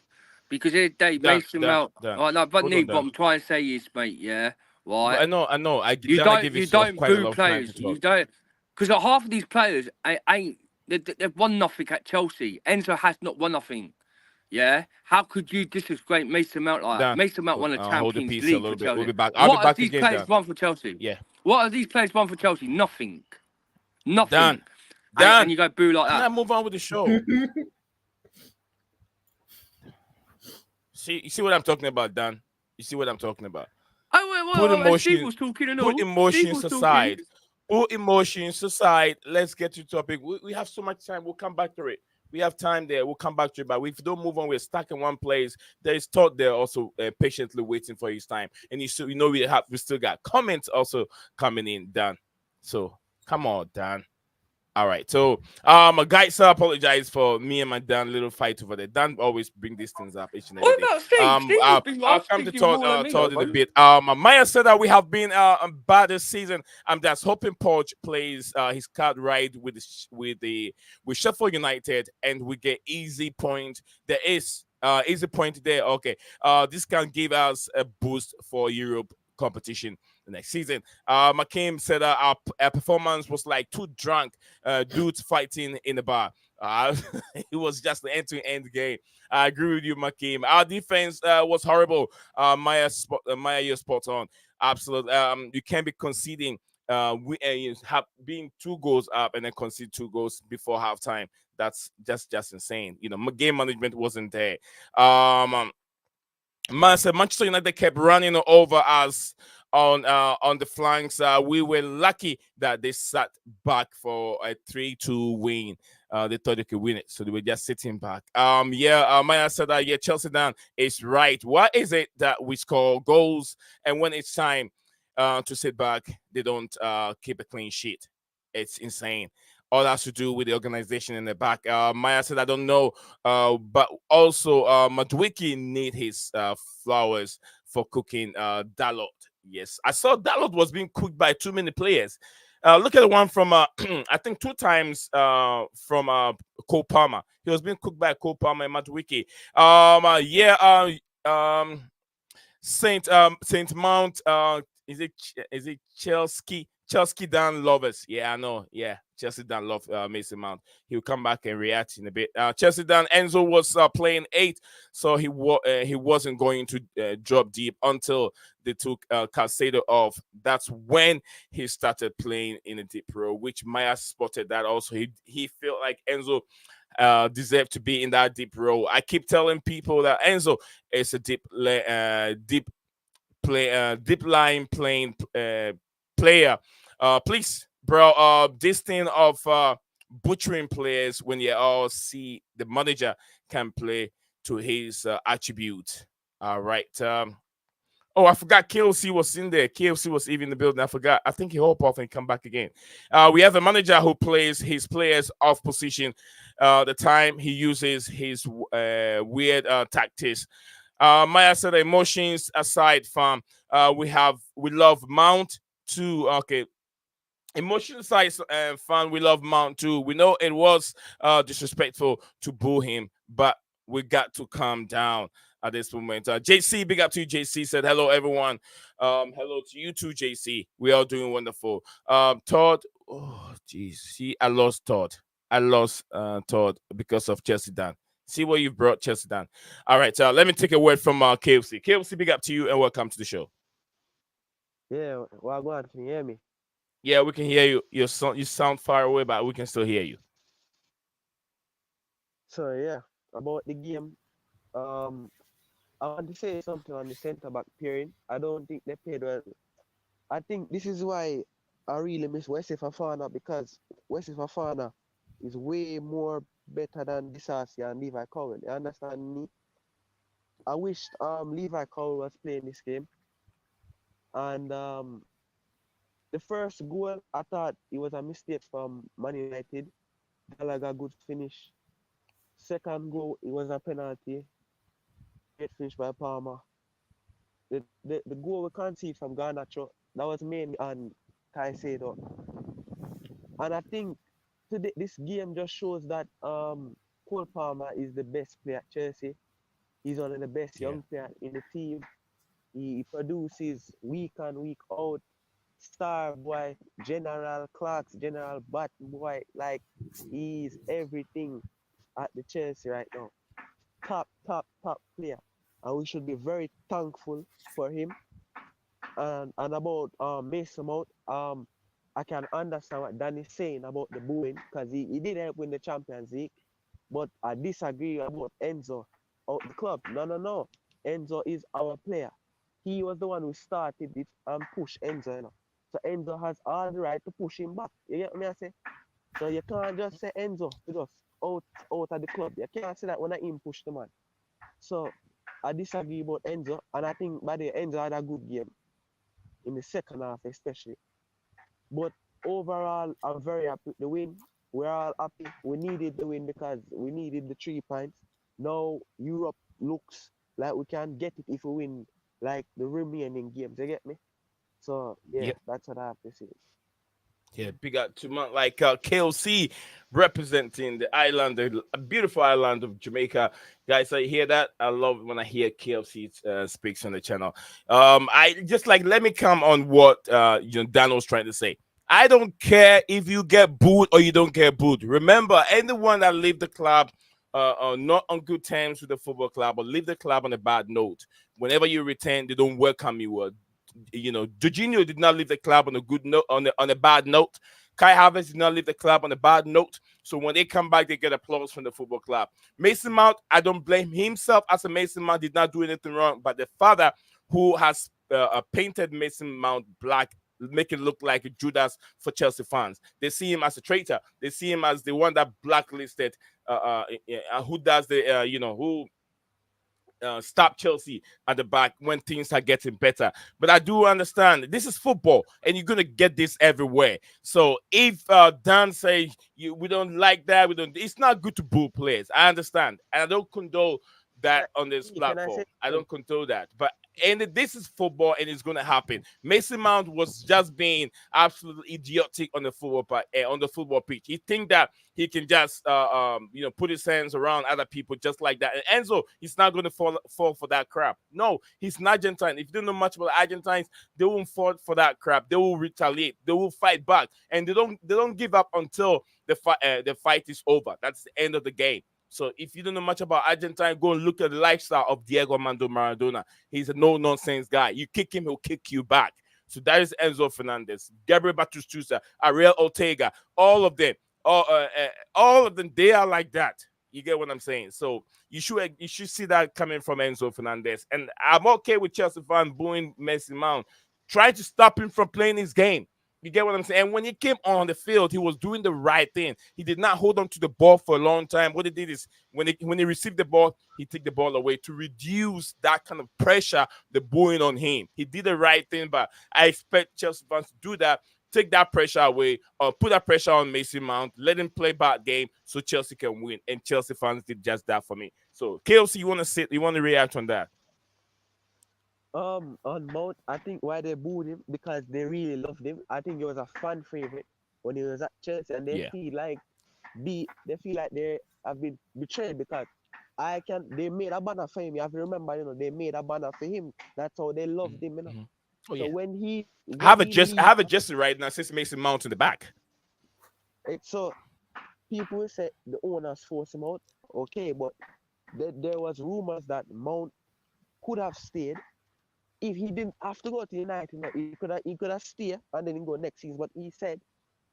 because they Mason Mount. Right, no, but what I'm trying to say is, mate, yeah, right. I know. You don't boo players. You don't, because half of these players ain't. They've won nothing at Chelsea. Enzo has not won nothing. Yeah, how could you disrespect Mason Mount like that? Mason Mount won a Champions League for Chelsea. We'll be back. What have these players won for Chelsea? Yeah. What have these players won for Chelsea? Nothing. Dan. And you go boo like that. Now move on with the show. You see what I'm talking about, Dan? You see what I'm talking about? Put emotions aside. Put emotions aside. Let's get to the topic. We have so much time. We'll come back to it. We have time there. We'll come back to it. But if we don't move on, we're stuck in one place. There is Todd there also patiently waiting for his time. And we still got comments also coming in, Dan. So come on, Dan. All right. So guys, I apologize for me and my Dan little fight over there. Dan always bring these things up each and every day. I'll come to Todd in a bit. Maya said that we have been bad this season. I'm just hoping Poch plays his card right with Sheffield United and we get easy point. There is easy point there. Okay. This can give us a boost for Europe competition the next season. Makim said our performance was like two drunk dudes fighting in the bar. It was just the end-to-end game. I agree with you, Makim. Our defense was horrible. Maya, you're spot on. Absolutely. You can't be conceding. You have been 2 goals up and then concede 2 goals before halftime. That's just insane. You know, game management wasn't there. Manchester United kept running over us on the flanks. We were lucky that they sat back for a 3-2 win. They thought they could win it, so they were just sitting back. Maya said that Chelsea down is right. Why is it that we score goals and when it's time to sit back, they don't keep a clean sheet? It's insane. All that has to do with the organization in the back. Maya said, I don't know. But also, Madueke need his flowers for cooking Dalot. Yes, I saw Dalot was being cooked by too many players. Look at the one from, I think 2 times from Cole Palmer. He was being cooked by Cole Palmer and Madueke. Saint Mount, is it Chelsea Dan lovers? Yeah, I know. Yeah, Chelsea Dan love Mason Mount. He'll come back and react in a bit. Chelsea Dan Enzo was playing 8, so he wasn't going to drop deep until they took Caicedo off. That's when he started playing in a deep role, which Maya spotted that also. He felt like Enzo deserved to be in that deep role. I keep telling people that Enzo is a deep line playing player. Please, bro, this thing of butchering players when you all see the manager can play to his attribute. All right. I forgot KLC was in there. KLC was even in the building. I forgot. I think he hop off and come back again. We have a manager who plays his players off position. The time he uses his weird tactics. Maya said emotions aside, fam. We love Mount too. Okay, emotional side fan, we love Mount too. We know it was disrespectful to boo him, but we got to calm down at this moment. JC, big up to you. JC said hello everyone. Hello to you too, JC. We are doing wonderful. Todd, oh jeez, see, I lost Todd. I lost Todd because of Chelsea Dan. See what you've brought Chelsea Dan. All right, let me take a word from KFC. KFC, big up to you and welcome to the show. Yeah, well, go on. Can you hear me? Yeah, we can hear you. You sound far away, but we can still hear you. So yeah, about the game. Um, I want to say something on the centre back pairing. I don't think they played well. I think this is why I really miss Wesley Fafana, because Wesley Fafana is way more better than Disasi and Levi Cowell. You understand me? I wish Levi Cowell was playing this game. And the first goal, I thought it was a mistake from Man United. Gallagher good finish. Second goal, it was a penalty. Great finish by Palmer. The goal we can't see from Garnacho, that was mainly on Caicedo. And I think today this game just shows that Cole Palmer is the best player at Chelsea. He's one of the best young players in the team. He produces week in, week out. Star boy, General Clarks, General Bat boy, like he's everything at the Chelsea right now. Top player. And we should be very thankful for him. And about Mason Mount, I can understand what Danny's saying about the booing, because he did help win the Champions League. But I disagree about Enzo out the club. No. Enzo is our player. He was the one who started it and pushed Enzo, you know. So Enzo has all the right to push him back. You get me I say? So you can't just say Enzo to just out of the club. You can't say that when I him push the man. So I disagree about Enzo, and I think by the Enzo had a good game in the second half especially. But overall, I'm very happy with the win. We're all happy. We needed the win because we needed the 3 points. Now Europe looks like we can get it if we win like the remaining games. You get me? So yeah, that's what I have to say. Yeah, big up to man like KLC representing the island, the beautiful island of Jamaica. Guys, I hear that. I love when I hear KLC speaks on the channel. I just like let me come on what Dano's trying to say. I don't care if you get booed or you don't get booed. Remember, anyone that leave the club not on good terms with the football club or leave the club on a bad note, whenever you return, they don't welcome you. Jorginho did not leave the club on a good note, on a bad note. Kai Havertz did not leave the club on a bad note. So when they come back, they get applause from the football club. Mason Mount, I don't blame himself as a Mason Mount, did not do anything wrong, but the father who has painted Mason Mount black, make it look like Judas for Chelsea fans. They see him as a traitor. They see him as the one that blacklisted who does the who stop Chelsea at the back when things are getting better. But I do understand this is football and you're going to get this everywhere. So if Dan say we don't like that, it's not good to boo players. I understand. And I don't condone that on this platform. I don't condone that. But this is football and it's going to happen. Mason Mount was just being absolutely idiotic on the football pitch. He think that he can just put his hands around other people just like that. And Enzo, he's not going to fall for that crap. No, he's an Argentine. If you don't know much about Argentines, they won't fall for that crap. They will retaliate. They will fight back, and they don't give up until the fight is over. That's the end of the game. So if you don't know much about Argentina, go and look at the lifestyle of Diego Armando Maradona. He's a no-nonsense guy. You kick him, he'll kick you back. So that is Enzo Fernandez, Gabriel Batistuta, Ariel Ortega, all of them, they are like that. You get what I'm saying? So you should see that coming from Enzo Fernandez. And I'm okay with Chelsea fan booing Mason Mount, trying to stop him from playing his game. You get what I'm saying? And when he came on the field, he was doing the right thing. He did not hold on to the ball for a long time. What he did is when he received the ball, he took the ball away to reduce that kind of pressure, the booing on him. He did the right thing, but I expect Chelsea fans to do that. Take that pressure away, or put that pressure on Mason Mount, let him play back game so Chelsea can win. And Chelsea fans did just that for me. So KLC, you want to react on that? On Mount, I think why they booed him because they really loved him. I think he was a fan favorite when he was at Chelsea, and Yeah. they feel like they have been betrayed because they made a banner for him. You have to remember, they made a banner for him. That's how they loved him, Mm-hmm. Oh So yeah. I when have it he just I leave, have it just right now since Mason Mount in the back. so people say the owners force him out. Okay, but there was rumors that Mount could have stayed if he didn't have to go to United. He could have stayed and then he go next season. But he said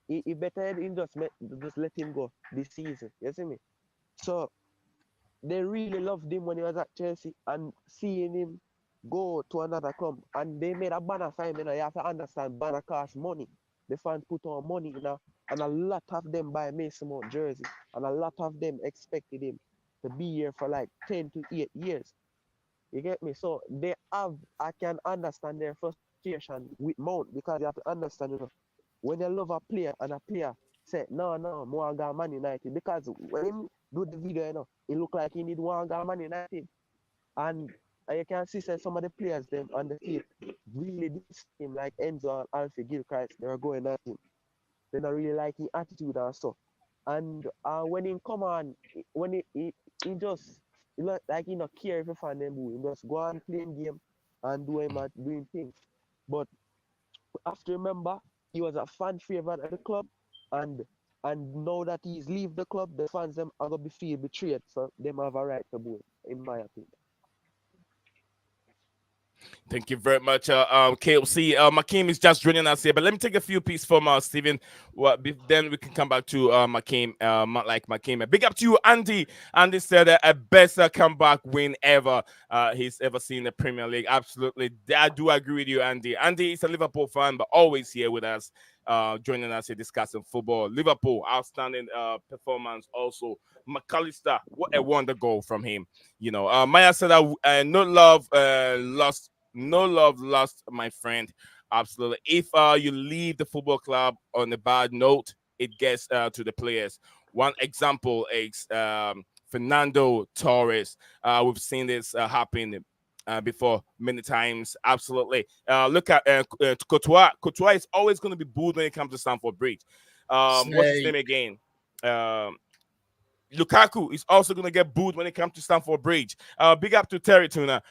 he better just let him go this season. You see me? So they really loved him when he was at Chelsea, and seeing him go to another club, and they made a banner for him. You have to understand, banner costs money. The fans put on money, and a lot of them buy Mason Mount jersey, and a lot of them expected him to be here for like 10 to 8 years. You get me? So I can understand their frustration with Mount, because you have to understand, when you love a player and a player say, no, more got Man United, because when him do the video, it look like he need one got Man United. And you can see say some of the players them on the field really diss him, like Enzo and Alfie Gilchrist, they were going at him. They don't really like his attitude and stuff. And when he come on, when he just he look like he not care if you find them boo. He just go on playing game and doing things. But have to remember, he was a fan favorite at the club, and now that he's leave the club, the fans them are gonna be feel betrayed. So them have a right to boo him, in my opinion. Thank you very much, KLC. Makim is just joining us here, but let me take a few pieces from Stephen. Then we can come back to Makim. Like Makim. Big up to you, Andy. Andy said a best comeback win ever he's ever seen in the Premier League. Absolutely, I do agree with you, Andy. Andy is a Liverpool fan, but always here with us, joining us here discussing football. Liverpool, outstanding performance. Also, McAllister, what a wonder goal from him. Maya said that no love lost. No love lost, my friend. Absolutely. If you leave the football club on a bad note, it gets to the players. One example is Fernando Torres. We've seen this happen before many times. Absolutely. Look at Courtois. Courtois is always going to be booed when it comes to Stamford Bridge. What's his name again? Lukaku is also going to get booed when it comes to Stamford Bridge. Big up to Terry Tuna.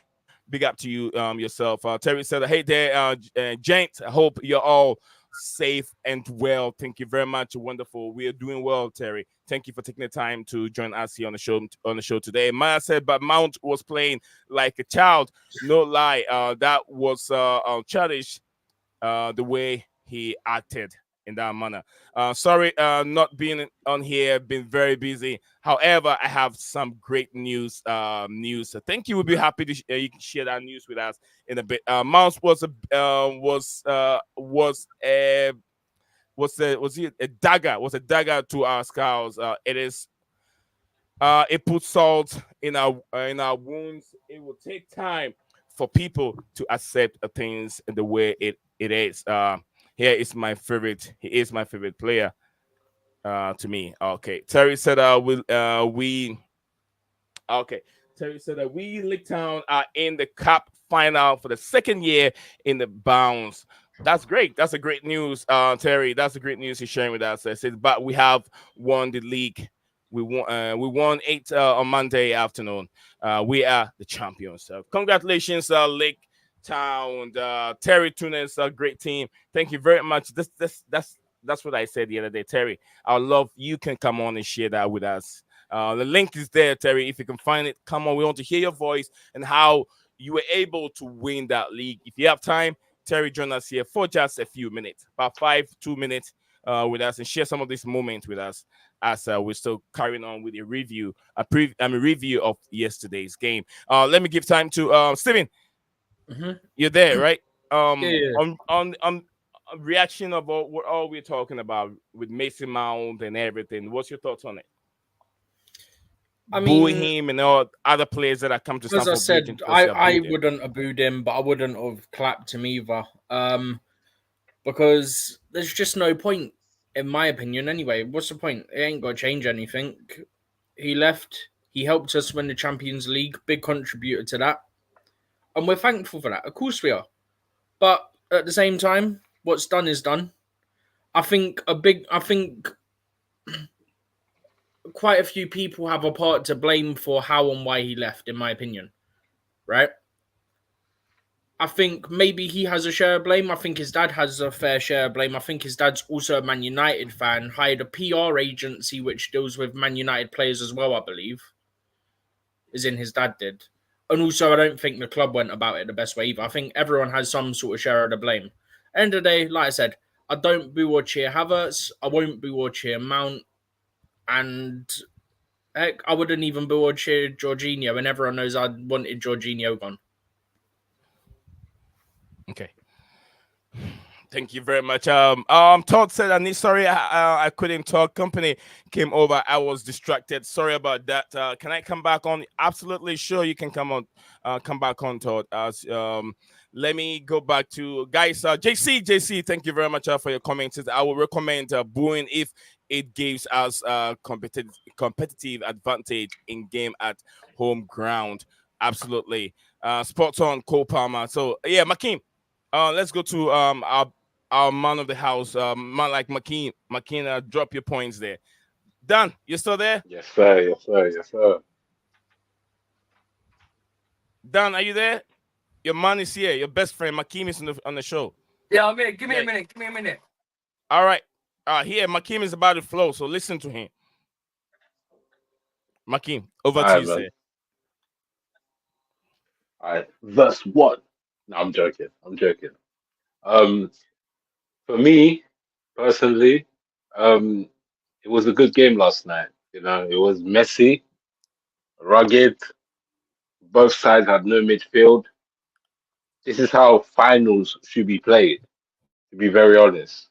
Big up to you yourself. Terry said, hey there, James. I hope you're all safe and well. Thank you very much. Wonderful. We are doing well, Terry. Thank you for taking the time to join us here on the show today. Maya said, but Mount was playing like a child. No lie. That was childish, the way he acted in that manner. Sorry, not being on here, been very busy. However, I have some great news. So thank you. We'll be happy to you can share that news with us in a bit. Mouse was a dagger? Was a dagger to our skulls. It puts salt in our wounds. It will take time for people to accept things the way it is. Here is my favorite. He is my favorite player. To me. Okay. Terry said, we. Okay. Terry said that we League Town are in the cup final for the second year in the bounce. That's great. That's a great news, Terry. That's a great news he's sharing with us. I said, but we have won the league. We won 8 on Monday afternoon. We are the champions. So congratulations, Lake Town. Terry Tunis, a great team. Thank you very much. That's what I said the other day, Terry. I love you can come on and share that with us. The link is there, Terry. If you can find it, come on. We want to hear your voice and how you were able to win that league. If you have time, Terry, join us here for just a few minutes, about 2 minutes with us, and share some of this moment with us as we're still carrying on with a review, a review of yesterday's game. Let me give time to Steven. Mm-hmm. You're there, right? Yeah. On reaction of what all we're talking about with Mason Mount and everything. What's your thoughts on it? I Boo mean, him and all other players that have come to as I Stamford said, Bridge. I wouldn't have booed him, but I wouldn't have clapped him either. Because there's just no point, in my opinion, anyway. What's the point? It ain't going to change anything. He left. He helped us win the Champions League. Big contributor to that. and we're thankful for that. Of course we are. But at the same time, what's done is done. I think quite a few people have a part to blame for how and why he left, in my opinion. Right? I think maybe he has a share of blame. I think his dad has a fair share of blame. I think his dad's also a Man United fan, hired a PR agency which deals with Man United players as well, I believe. As in his dad did. And also, I don't think the club went about it the best way either. I think everyone has some sort of share of the blame. End of the day, like I said, I don't boo or cheer Havertz. I won't boo or cheer Mount. And heck, I wouldn't even boo or cheer Jorginho, and everyone knows I wanted Jorginho gone. Okay. Thank you very much. Todd said, sorry, I couldn't talk. Company came over. I was distracted. Sorry about that. Can I come back on? Absolutely sure you can come back on, Todd. Let me go back to guys. JC, thank you very much for your comments. I will recommend booing if it gives us competitive advantage in game at home ground. Absolutely. Spots on Cole Palmer. So yeah, Makim. Let's go to our man of the house, man like Makin. Makin, drop your points there. Dan, you still there? Yes, sir. Yes, sir. Yes, sir. Dan, are you there? Your man is here. Your best friend, Makim, is on the show. Yeah, I'm here. Give me a minute. All right. Here, Makim is about to flow, so listen to him. Makim, over to you, sir. All right. Verse 1. No, I'm joking. For me, personally, it was a good game last night. You know, it was messy, rugged. Both sides had no midfield. This is how finals should be played, to be very honest.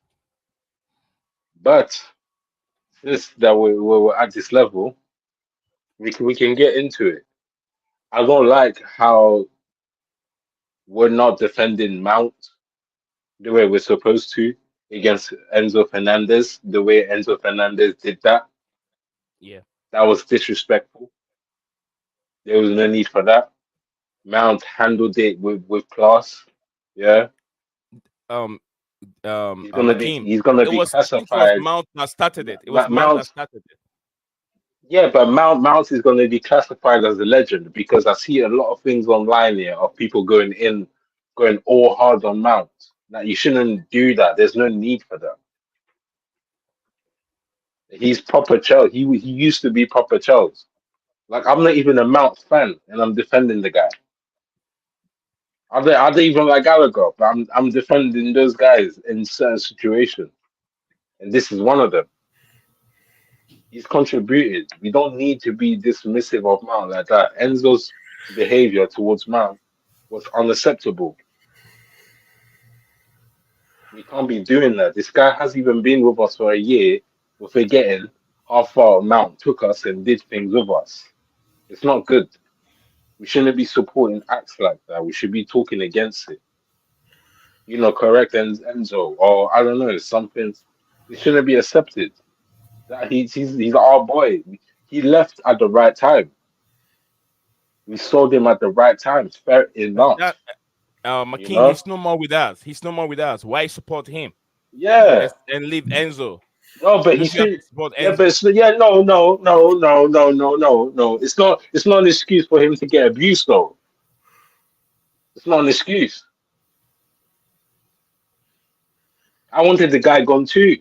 But since that we're at this level, we can get into it. I don't like how we're not defending Mount the way we're supposed to against Enzo Fernandez, the way Enzo Fernandez did that. Yeah. That was disrespectful. There was no need for that. Mount handled it with class. Yeah. He's gonna be classified. Mount that started it. It was Mount that started it. Yeah, but Mount is gonna be classified as a legend because I see a lot of things online here of people going all hard on Mount. Like, you shouldn't do that. There's no need for that. He's proper Chelsea. He used to be proper Chelsea. Like, I'm not even a Mount fan, and I'm defending the guy. I don't even like Gallagher, but I'm defending those guys in certain situations, and this is one of them. He's contributed. We don't need to be dismissive of Mount like that. Enzo's behavior towards Mount was unacceptable. We can't be doing that. This guy has even been with us for a year. We're forgetting how far Mount took us and did things with us. It's not good. We shouldn't be supporting acts like that. We should be talking against it. You know, correct Enzo, or I don't know, something. It shouldn't be accepted. That he's our boy. He left at the right time. We sold him at the right time. Fair enough. Makin, you know? He's no more with us. Why support him? Yeah. And leave Enzo. No, but he should. Yeah, but no. It's not an excuse for him to get abused, though. It's not an excuse. I wanted the guy gone too.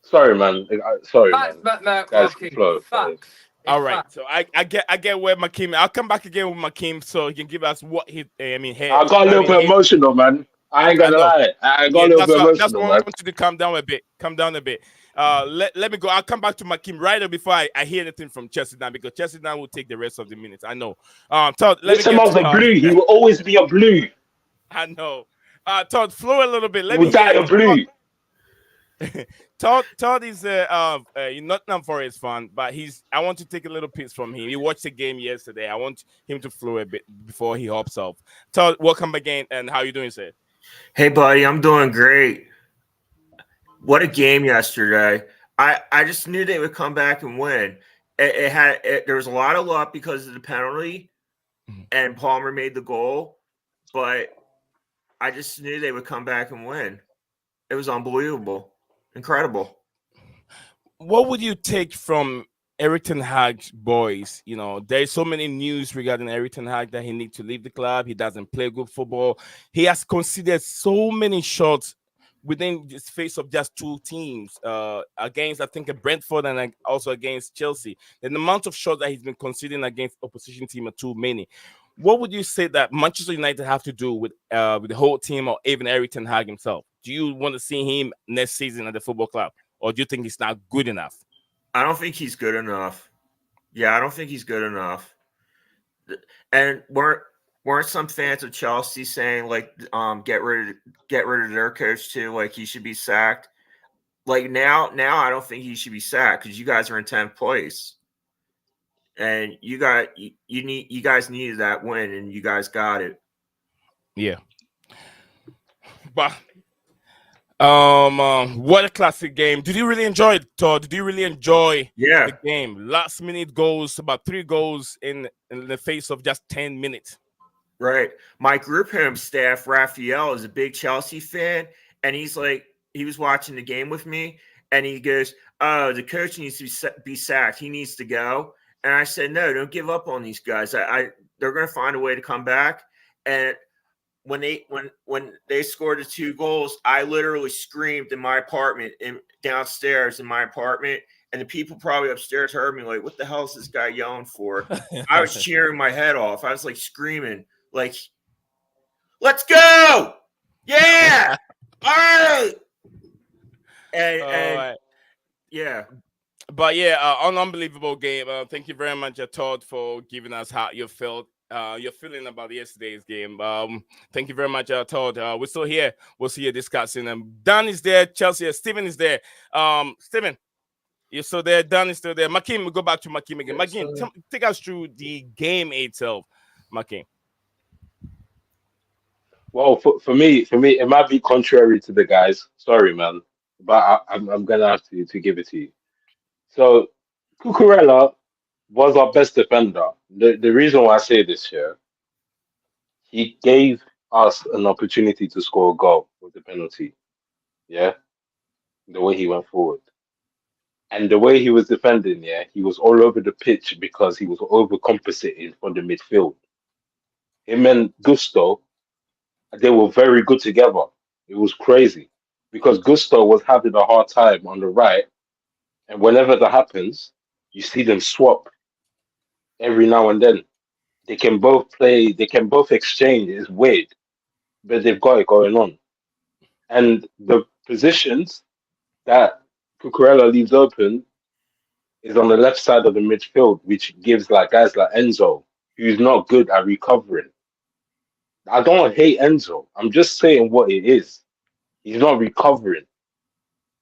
Sorry, man. Guys, flow. All right, so I get where Makim. I'll come back again with Makim so he can give us what he. I got a little bit emotional, man. I ain't gonna lie. I got a little bit emotional. That's why I want you to calm down a bit. Let me go. I'll come back to Makim right before I hear anything from Chelsea now, because Chelsea now will take the rest of the minutes. I know. Todd, Listen, a blue. He will always be a blue. I know. Todd, flow a little bit. Let me die a blue. Todd is not known for his fan, but I want to take a little piece from him. He watched the game yesterday. I want him to flow a bit before he hops off. Todd, welcome again, and how you doing, sir? Hey, buddy, I'm doing great. What a game yesterday. I just knew they would come back and win. there was a lot of luck because of the penalty, and Palmer made the goal, but I just knew they would come back and win. It was unbelievable, incredible. What would you take from Erik ten Hag's boys? You know, there's so many news regarding Erik ten Hag that he needs to leave the club. He doesn't play good football. He has considered so many shots within the face of just two teams against, I think, Brentford and also against Chelsea. And the amount of shots that he's been considering against opposition team are too many. What would you say that Manchester United have to do with the whole team or even Erik ten Hag himself? Do you want to see him next season at the football club, or do you think he's not good enough? I don't think he's good enough. Yeah, I don't think he's good enough. And weren't some fans of Chelsea saying like get rid of their coach too, like he should be sacked? Like now I don't think he should be sacked because you guys are in 10th place. And you guys needed that win and you guys got it. Yeah. But what a classic game. Did you really enjoy it, Todd? Did you really enjoy the game? Last minute goals, about 3 goals in the face of just 10 minutes. Right. My group home staff, Raphael, is a big Chelsea fan, and he was watching the game with me, and he goes, "Oh, the coach needs to be sacked. He needs to go." And I said, "No, don't give up on these guys. They're going to find a way to come back." And when they scored the 2 goals, I literally screamed in my apartment, downstairs in my apartment, and the people probably upstairs heard me like, "What the hell is this guy yelling for?" I was cheering my head off. I was like screaming, like, "Let's go! Yeah! All right!" And yeah. But yeah, an unbelievable game. Thank you very much, Todd, for giving us how you felt. Your feeling about yesterday's game. Thank you very much, Todd. We're still here. We'll see you discussing. Dan is there. Chelsea. Steven is there. Steven, you're still there. Dan is still there. Makim, we'll go back to Makim again. Makim, take us through the game itself. Makim. Well, for me, it might be contrary to the guys. Sorry, man, but I'm gonna have to give it to you. So, Cucurella was our best defender. The reason why I say this here, he gave us an opportunity to score a goal with the penalty. Yeah, the way he went forward and the way he was defending. Yeah, he was all over the pitch because he was overcompensating for the midfield. Him and Gusto, they were very good together. It was crazy because Gusto was having a hard time on the right, and whenever that happens, you see them swap every now and then. They can both play, they can both exchange. It's weird, but they've got it going on. And the positions that Cucurella leaves open is on the left side of the midfield, which gives like guys like Enzo, who's not good at recovering. I don't hate Enzo. I'm just saying what it is. He's not recovering.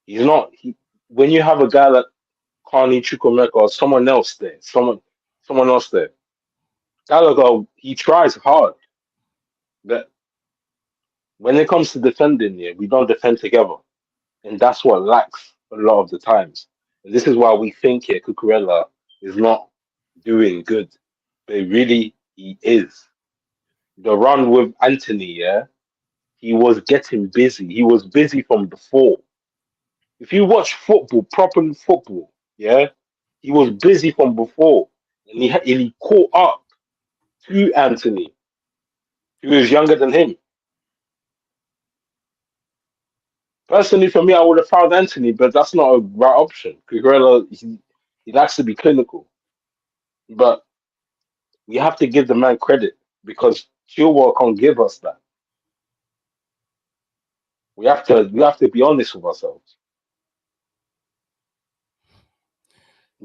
He's not. When you have a guy like Carney Chukwemeka or someone else there, someone else there, Gallagher, he tries hard. But when it comes to defending, yeah, we don't defend together. And that's what lacks a lot of the times. And this is why we think here Cucurella is not doing good. But really, he is. The run with Antony, yeah, he was getting busy. He was busy from before. If you watch football, proper football, yeah, he was busy from before. And he caught up to Antony, who was younger than him. Personally, for me, I would have found Antony, but that's not a right option. Cucurella, he likes to be clinical. But we have to give the man credit because Chilwell can't give us that. We have to be honest with ourselves.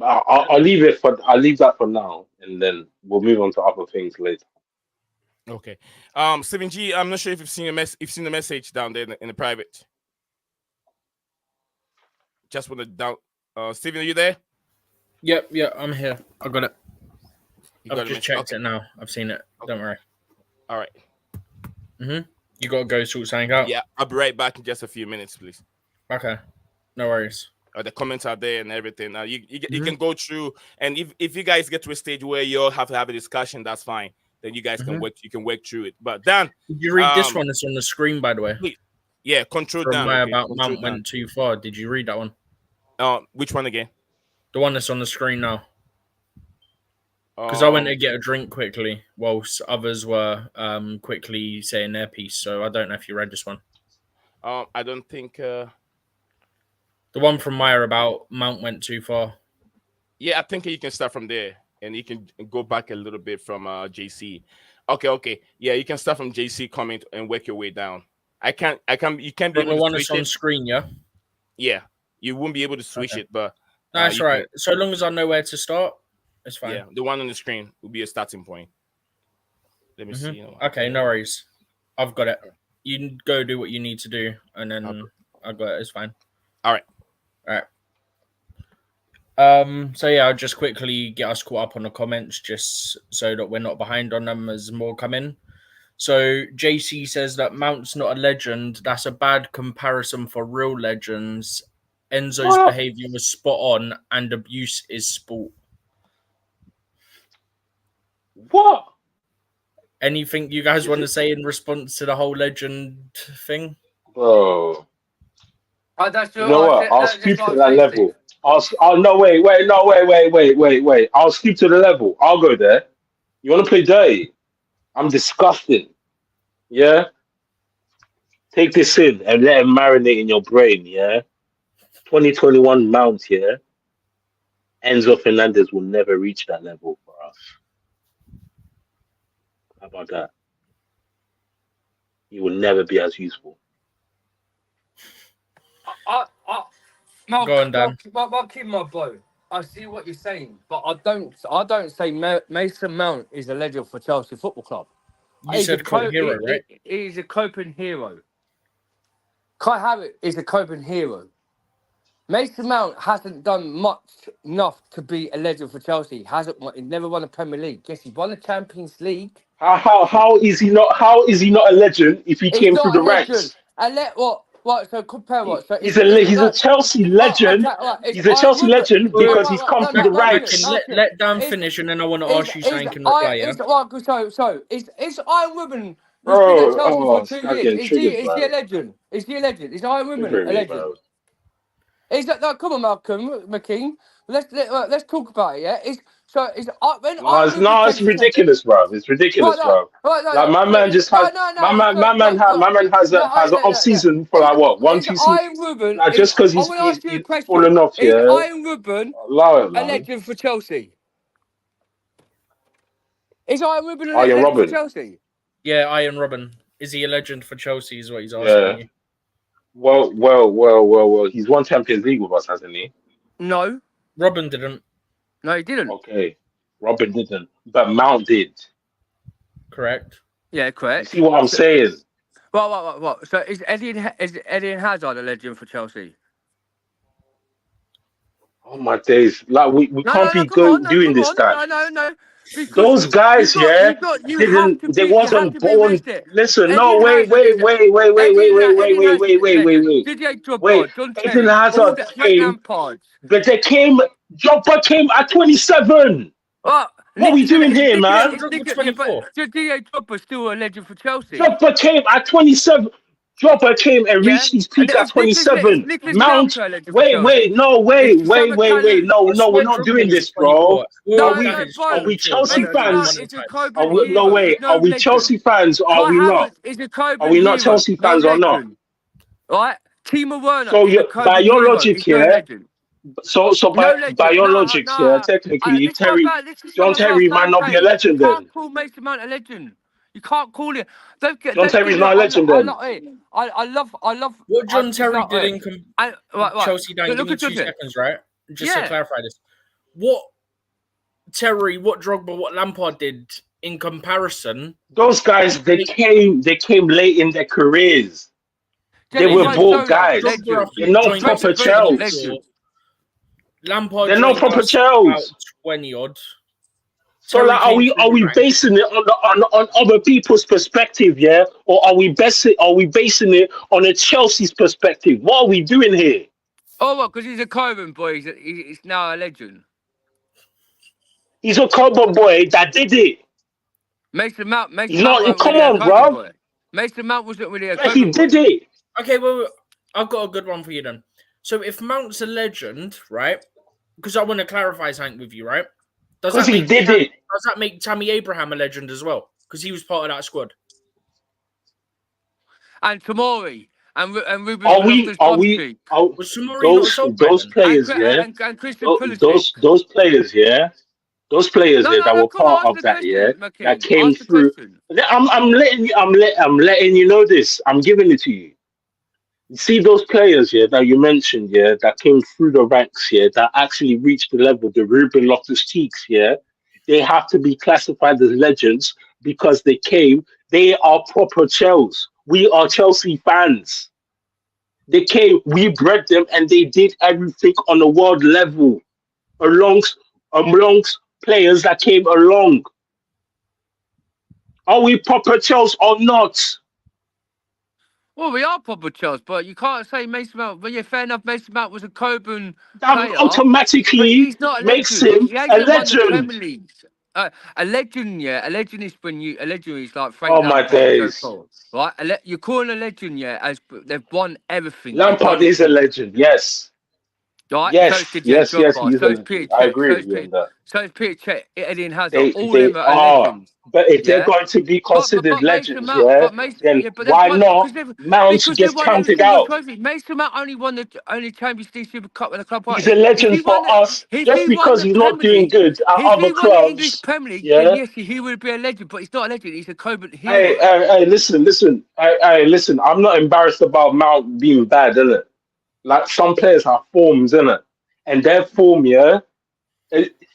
I'll leave that for now, and then we'll move on to other things later. Okay. Steven G, I'm not sure if you've seen the message down there in the private. Just want to down. Steven, are you there? Yep, I'm here. I got it. I've just checked it now. I've seen it. Don't worry. All right. You got to go sort something out. Yeah, I'll be right back in just a few minutes, please. Okay. No worries. The comments are there and everything. You can go through, and if you guys get to a stage where you all have to have a discussion, that's fine. Then you guys can work. You can work through it. But Dan, did you read this one? It's on the screen, by the way. Yeah, control From down. my Okay, about control Mount down. went too far. Did you read that one? Which one again? The one that's on the screen now. Because I went to get a drink quickly, whilst others were quickly saying their piece. So I don't know if you read this one. I don't think. The one from Maya about Mount went too far. Yeah, I think you can start from there, and you can go back a little bit from JC. Okay. Yeah, you can start from JC comment and work your way down. You can't be From able the to one switch that's on it. screen, yeah? Yeah, you won't be able to switch it, but No, that's you right. So long as I know where to start, it's fine. Yeah, the one on the screen will be a starting point. Let me see. Okay, no worries. I've got it. You can go do what you need to do, and then I've got it. It's fine. All right. So yeah, I'll just quickly get us caught up on the comments, just so that we're not behind on them as more come in. So JC says that Mount's not a legend. That's a bad comparison for real legends. Enzo's behavior was spot on, and abuse is sport. What? Anything you guys want to say in response to the whole legend thing? Bro. That's You know what? I'll skip to that level. Wait. I'll skip to the level. I'll go there. You want to play dirty? I'm disgusting. Yeah? Take this in and let it marinate in your brain, yeah? 2021 Mount, yeah? Enzo Fernandez will never reach that level for us. How about that? He will never be as useful. Go on, Dan. I'll keep my blow. I see what you're saying, but I don't say Mason Mount is a legend for Chelsea Football Club. You said coping hero, right? He's a coping hero. Kai Havertz is a coping hero. Mason Mount hasn't done much enough to be a legend for Chelsea. He never won a Premier League. Yes, he won the Champions League. How is he not a legend if he came through the ranks? And what? So compare what? So he's a Chelsea legend. He's a Chelsea legend because he's come through the ranks. Let Dan finish, and then I want to ask you something. Can reply, yeah? So is Iron Woman who's Bro, been at Chelsea for 2 years? Is he a legend? Is he a legend? Is Iron Woman a legend? Bro. Is that no, come on, Malcolm McKean? Let's talk about it. Yeah. It's ridiculous, bro. It's ridiculous, bro. Like my man just has my man has an off season for like what 1-2 seasons. Like just because he's fallen off, yeah. Is Iron Ruben a legend for Chelsea? Is Iron Ruben a legend for Chelsea? Yeah, Iron Robin. Is he a legend for Chelsea? Is what he's asking you. Well. He's won Champions League with us, hasn't he? No. Robin didn't. No, he didn't. Okay. Robin didn't. But Mount did. Correct. Yeah, correct. You see what I'm saying? What? So is Eden Hazard a legend for Chelsea? Oh my days. Like we can't be doing this time. No. Those guys, they wasn't born. Listen, no, wait. Didier Drogba, Eden Hazard came, but Drogba came at 27. What are we doing here, man? Didier Drogba still a legend for Chelsea. Drogba came at 27. Drogba came and reached his peak at 27. Mount, wait, no, we're not doing this, bro. Are we Chelsea fans? Are we Chelsea fans or are we not? Are we not Chelsea fans or not? Right, Timo Werner. So by your logic here, by your logic here, technically, John Terry might not be a legend then. You can't call Mason Mount a legend. You can't call it. John Terry's not a legend then. I love. What John Terry did in Chelsea. Dan, give me 2 seconds, right? Just to clarify this. What Terry, what Drogba, what Lampard did in comparison? Those guys, they came late in their careers. They were bought guys. They're not proper Chelsea. Lampard. They're not proper Chelsea. 20 odd. So like, are we basing it on other people's perspective, yeah, or are we basing it on a Chelsea's perspective? What are we doing here? Oh, what? Because he's a Coburn boy. He's now a legend. He's a Coburn boy that did it. Mason Mount He's wasn't not. Come really a on, Coburn bro. boy. Mason Mount wasn't really a But he Coburn boy. did it. Okay, well, I've got a good one for you then. So if Mount's a legend, right? Because I want to clarify something with you, right? Because he did it. Does that make Tammy Abraham a legend as well? Because he was part of that squad. And Tomori and Ruben Are we? Loftus-Cheek. Was Tomori not sold by Those then? players, yeah. And Christian Pulisic. Those players, yeah. Those players No, that were come on, part ask of the that, yeah, question, Makeem. that came Ask the through. question. I'm letting you know this. I'm giving it to you. You see those players, yeah, that you mentioned, yeah, that came through the ranks, yeah, that actually reached the level, the Ruben Loftus-Cheeks, yeah, they have to be classified as legends because they came. They are proper Chelsea. We are Chelsea fans. They came, we bred them, and they did everything on a world level, amongst players that came along. Are we proper Chelsea or not? Well, we are proper Chelsea, but you can't say Mason Mount. Well, yeah, fair enough. Mason Mount was a Coburn That player, but automatically he's not a makes legend. him He a hasn't won the legend. Premier League. A legend, yeah. A legend is when a legend is like Frank Oh my Lampard, Joe days. Cole, right? You're calling a legend, yeah, as they've won everything. Lampard is a legend, yes. Right? Yes, So is yes, Didier yes, Drogba. he is a So is legend. Peter I Cech. agree with you on that. So is Peter Cech. Eden Hazard. They All them are are. legends. But if they're Yeah. going to be considered But Mason legends, Mount, yeah, then but why that's not Mount because they gets won every counted single out? trophy. Mason Mount only won the Champions League, Super Cup, and the Club World. He's a legend for us If just he won because the he's not Premier doing League, good at if other he won the English clubs. Premier League, then Yeah. yes, he would be a legend. But he's not a legend. He's a Coburn hero. Hey, listen. Listen. I'm not embarrassed about Mount being bad, innit? Like some players have forms, innit? And their form, yeah,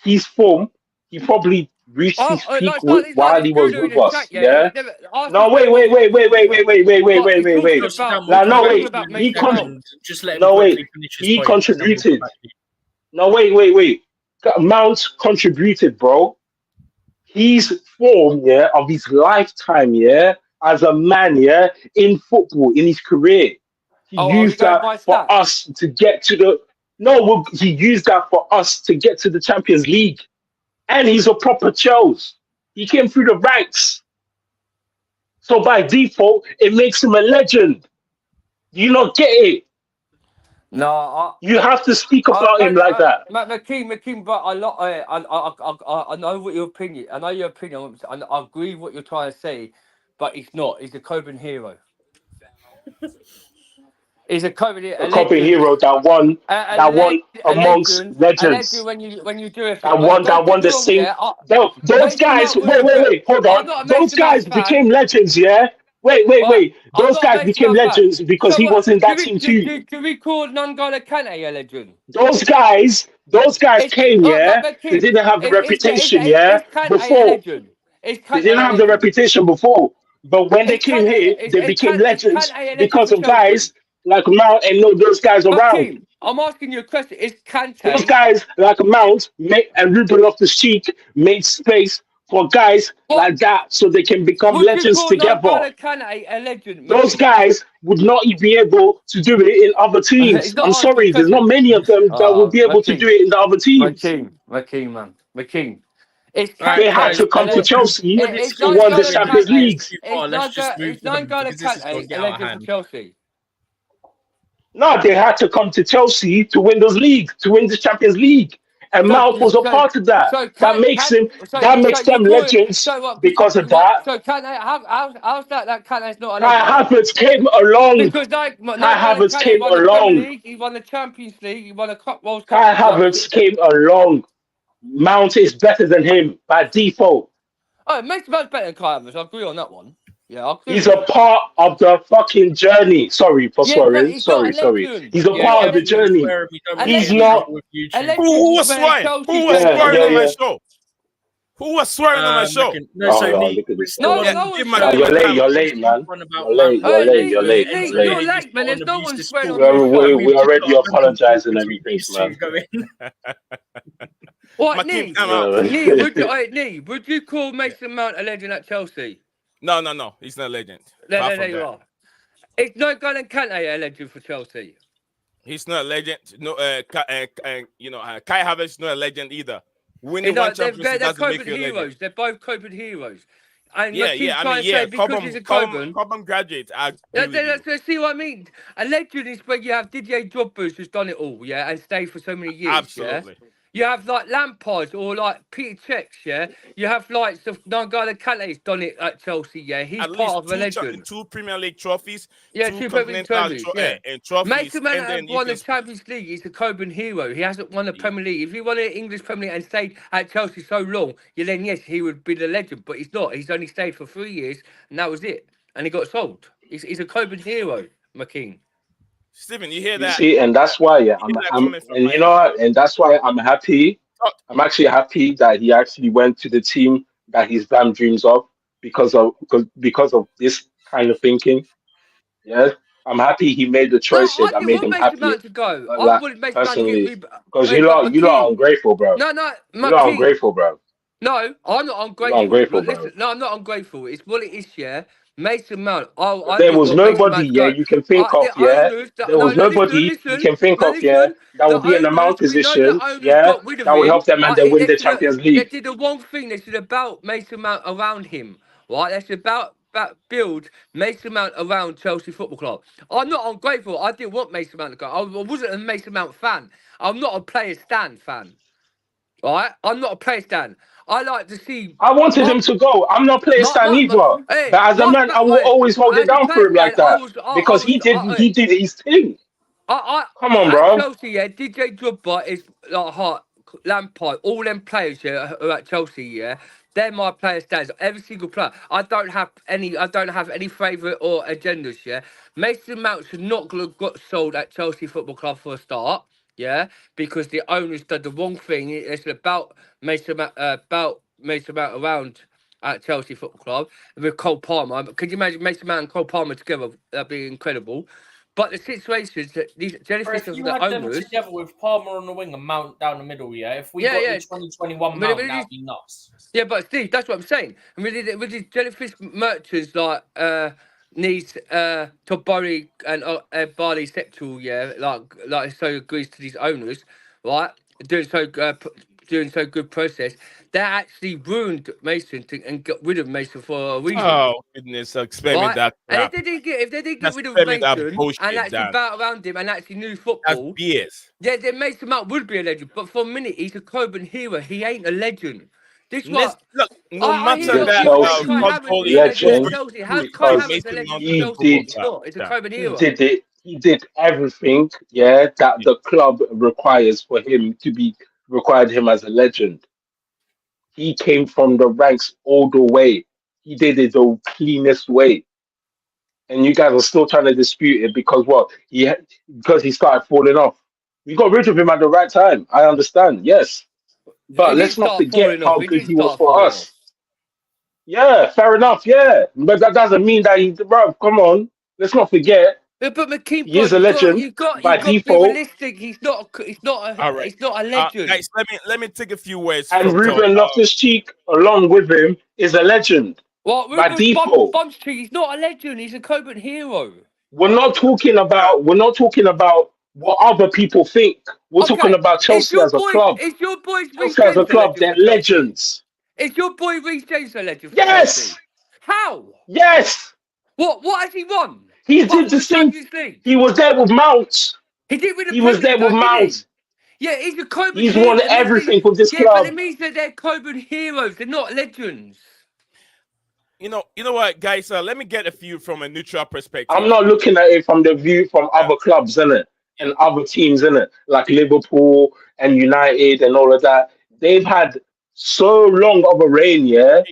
his form, he probably reached his peak It's like while this he was guru in with the chat, us. yeah. Yeah. No, Wait. He's talking Chelsea about, Dan, we'll come back talking to about you in a Mason second. Mount. Just let him quickly finish his He point, and then we'll come contributed. back to you. No, wait. Mount contributed, bro. His form, yeah, of his lifetime, yeah, as a man, yeah, in football, in his career. He Are we used going that by for stats? us to get to the. No, he used that for us to get to the Champions League. And he's a proper Chelsea. He came through the ranks. So by default, it makes him a legend. Do you not get it? No, You have to speak about him like that. Makeem, but I know what your opinion. I know your opinion. I agree with what you're trying to say, but it's not. He's a Coburn hero. He's a Coburn hero. A Coburn hero that won amongst legends. A legend when you do it. That won the same. Yeah, Those guys. Wait. Hold on. Those guys became legends. Yeah. Wait. Those guys became legends because he was in that team too. Do we call N'Golo Kante a legend? Those guys came. Yeah. They didn't have the reputation. Yeah. Before they didn't have the reputation before. But when they came here, they became legends because of guys like Mount and those guys around. I'm asking you a question. Is Kante... Those guys like Mount and Ruben Loftus-Cheek made space for guys like that so they can become legends together. Kante a legend, those guys would not be able to do it in other teams. I'm sorry, there's not many of them that will be able to do it in the other teams. Makeem. They had to come to Chelsea to win the Champions League. It's N'Golo Kante a legend for Chelsea. No, they had to come to Chelsea to win those leagues, to win the Champions League. And Mount was a part of that. That makes them legends because of that. So how's that Kante's not a legend? Kai Havertz came along. Because Kai Havertz came along. He won the Champions League. He won a World Cup. Kai Havertz came along. Mount is better than him by default. Oh, Mason Mount's better than Kai Havertz. I agree on that one. Yeah, he's a part of the fucking journey. Sorry for swearing. Sorry. He's a part of the journey. He's not. Who was swearing? Who was swearing on my show? Who was swearing on my show? You're late, man. You're late. You're late, man. There's no one swearing on my show. We already apologized and everything, man. What, Nee? Would you call Mason Mount a legend at Chelsea? No. He's not a legend. There you are. It's not N'Golo Kante a legend for Chelsea. He's not a legend. No, Kai Havertz is not a legend either. Winning one championship they're doesn't make Coburn you a legend. heroes. They're both Coburn heroes. And Yeah, McKean's I trying mean, to say because he's a Coburn. Cobham graduate. I agree with you. See what I mean? A legend is when you have Didier Drogba's who's done it all, yeah, and stayed for so many years. Absolutely. Yeah? You have like Lampard or like Peter Cech, yeah. You have like N'Golo Kante's done it at Chelsea, yeah. He's At part of a least legend. two Premier League trophies, Yeah, two two Premier League continental trophies. and trophies. Mason Mount and then won the Champions League. He's a Coburn hero. He hasn't won the Premier League. If he won the English Premier League and stayed at Chelsea so long, then yes, he would be the legend. But he's not. He's only stayed for 3 years, and that was it. And he got sold. He's a Coburn hero, McKean. Stephen, you hear You that? see, and that's why, yeah, and you know what, and that's why I'm happy. I'm actually happy that he actually went to the team that his damn dreams of because of this kind of thinking. Yeah, I'm happy he made the choices that made him happy. Mount to go. But, I like, wanted Mason personally, Mount to get because you lot are ungrateful, bro. No, you lot are ungrateful, bro. No, I'm not ungrateful. You're not ungrateful, bro. Listen, no, I'm not ungrateful. It's what it is, yeah. Mason Mount. There was nobody, you can think of, yeah. There was nobody you can think of, yeah, that would be in the Mount position, yeah, that would help them and they win the Champions League. They did the one thing. They should have built Mason Mount around him, right? They should build Mason Mount around Chelsea Football Club. I'm not ungrateful. I didn't want Mason Mount to go. I wasn't a Mason Mount fan. I'm not a player stand fan. Right? I'm not a player stand. I like to see. I wanted him to go. I'm not player stand either. But as a man, I will always hold it down for him like that because he did his thing. Come on, bro. Chelsea, yeah. DJ Drogba is like Hart, Lampard, all them players who are at Chelsea, yeah. They're my player stands. Every single player. I don't have any favourite or agendas, yeah. Mason Mount should not have got sold at Chelsea Football Club for a start. Yeah, because the owners did the wrong thing. It's about Mason Mount around at Chelsea Football Club with Cole Palmer. Could you imagine Mason Mount and Cole Palmer together? That'd be incredible. But the situations that these jellyfish of the owners them together with Palmer on the wing and Mount down the middle, yeah. If we got the 2021 Mount, that'd be nuts. Yeah, but Steve, that's what I'm saying. And with these jellyfish merchants like needs Tobori and Barley Sector, yeah, like so agrees to these owners, right? Doing so good process. They actually ruined Mason and got rid of Mason for a reason. Oh goodness, experiment that. And if they didn't get rid of Mason and actually battle around him and actually knew football, yeah, then Mason Mount would be a legend. But for a minute, he's a Coburn hero. He ain't a legend. This was look, no matter that, he did everything, yeah, that the club requires for him to be required him as a legend. He came from the ranks all the way. He did it the cleanest way. And you guys are still trying to dispute it because what? Because he started falling off. We got rid of him at the right time. I understand, yes. But let's not forget how good he was for us. Yeah, fair enough, yeah. But that doesn't mean that bro, come on. Let's not forget. Yeah, but McKean, he is a legend. You've got by default. To be realistic. He's not a legend. Guys, let me take a few words. And Ruben Loftus-Cheek, along with him, is a legend. What? By default. Bumstree, he's not a legend. He's a Coburn hero. We're not talking about what other people think. We're talking about Chelsea as a club. Is your boy Chelsea as a club? They're legends. Is your boy Reece James a legend? Yes. How? Yes. What has he won? He did the same. He was there with Mount. He was there with Mount. Yeah, he's a Coburn. He's won everything with this club. Yeah, but it means that they're Coburn heroes. They're not legends. You know what, guys? Let me get a few from a neutral perspective. I'm not looking at it from the view from other clubs, innit? And other teams, innit? Like Liverpool and United and all of that. They've had so long of a reign, yeah,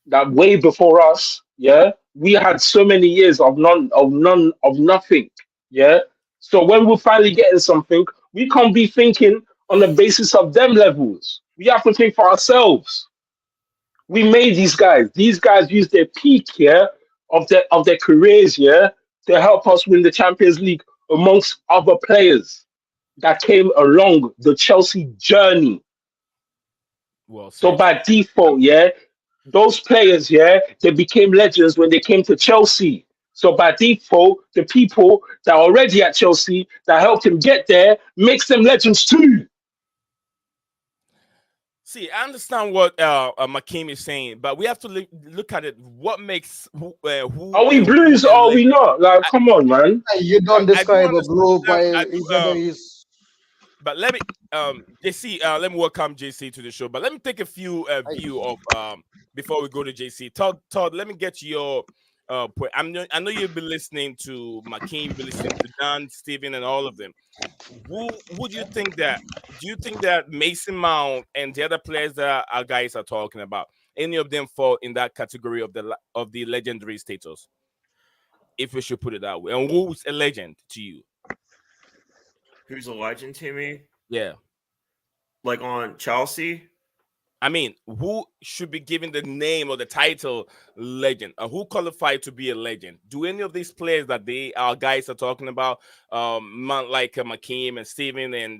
that way before us, yeah. We had so many years of nothing, yeah. So when we're finally getting something, we can't be thinking on the basis of them levels. We have to think for ourselves. We made these guys. These guys used their peak, yeah, of their careers, yeah, to help us win the Champions League amongst other players that came along the Chelsea journey. Well, so by default, yeah, those players, yeah, they became legends when they came to Chelsea. So by default, the people that are already at Chelsea that helped him get there makes them legends too. See, I understand what Makim is saying, but we have to look at it. What makes Are we who Blues or a are we legend? not? Like, come on, man. You don't I do describe a blue understand. by I do, whether he's. but let me JC, let me welcome JC to the show. But let me take a few view of before we go to JC. Todd, let me get your point. I know you've been listening to Makim, you've been listening to Dan, Steven, and all of them. Who do you think that? Do you think that Mason Mount and the other players that our guys are talking about, any of them fall in that category of the legendary status? If we should put it that way, and who's a legend to you? Who's a legend to me? Yeah, Like on Chelsea? I mean, who should be given the name or the title legend? Who qualified to be a legend? Do any of these players that our guys are talking about, like Makim and Steven and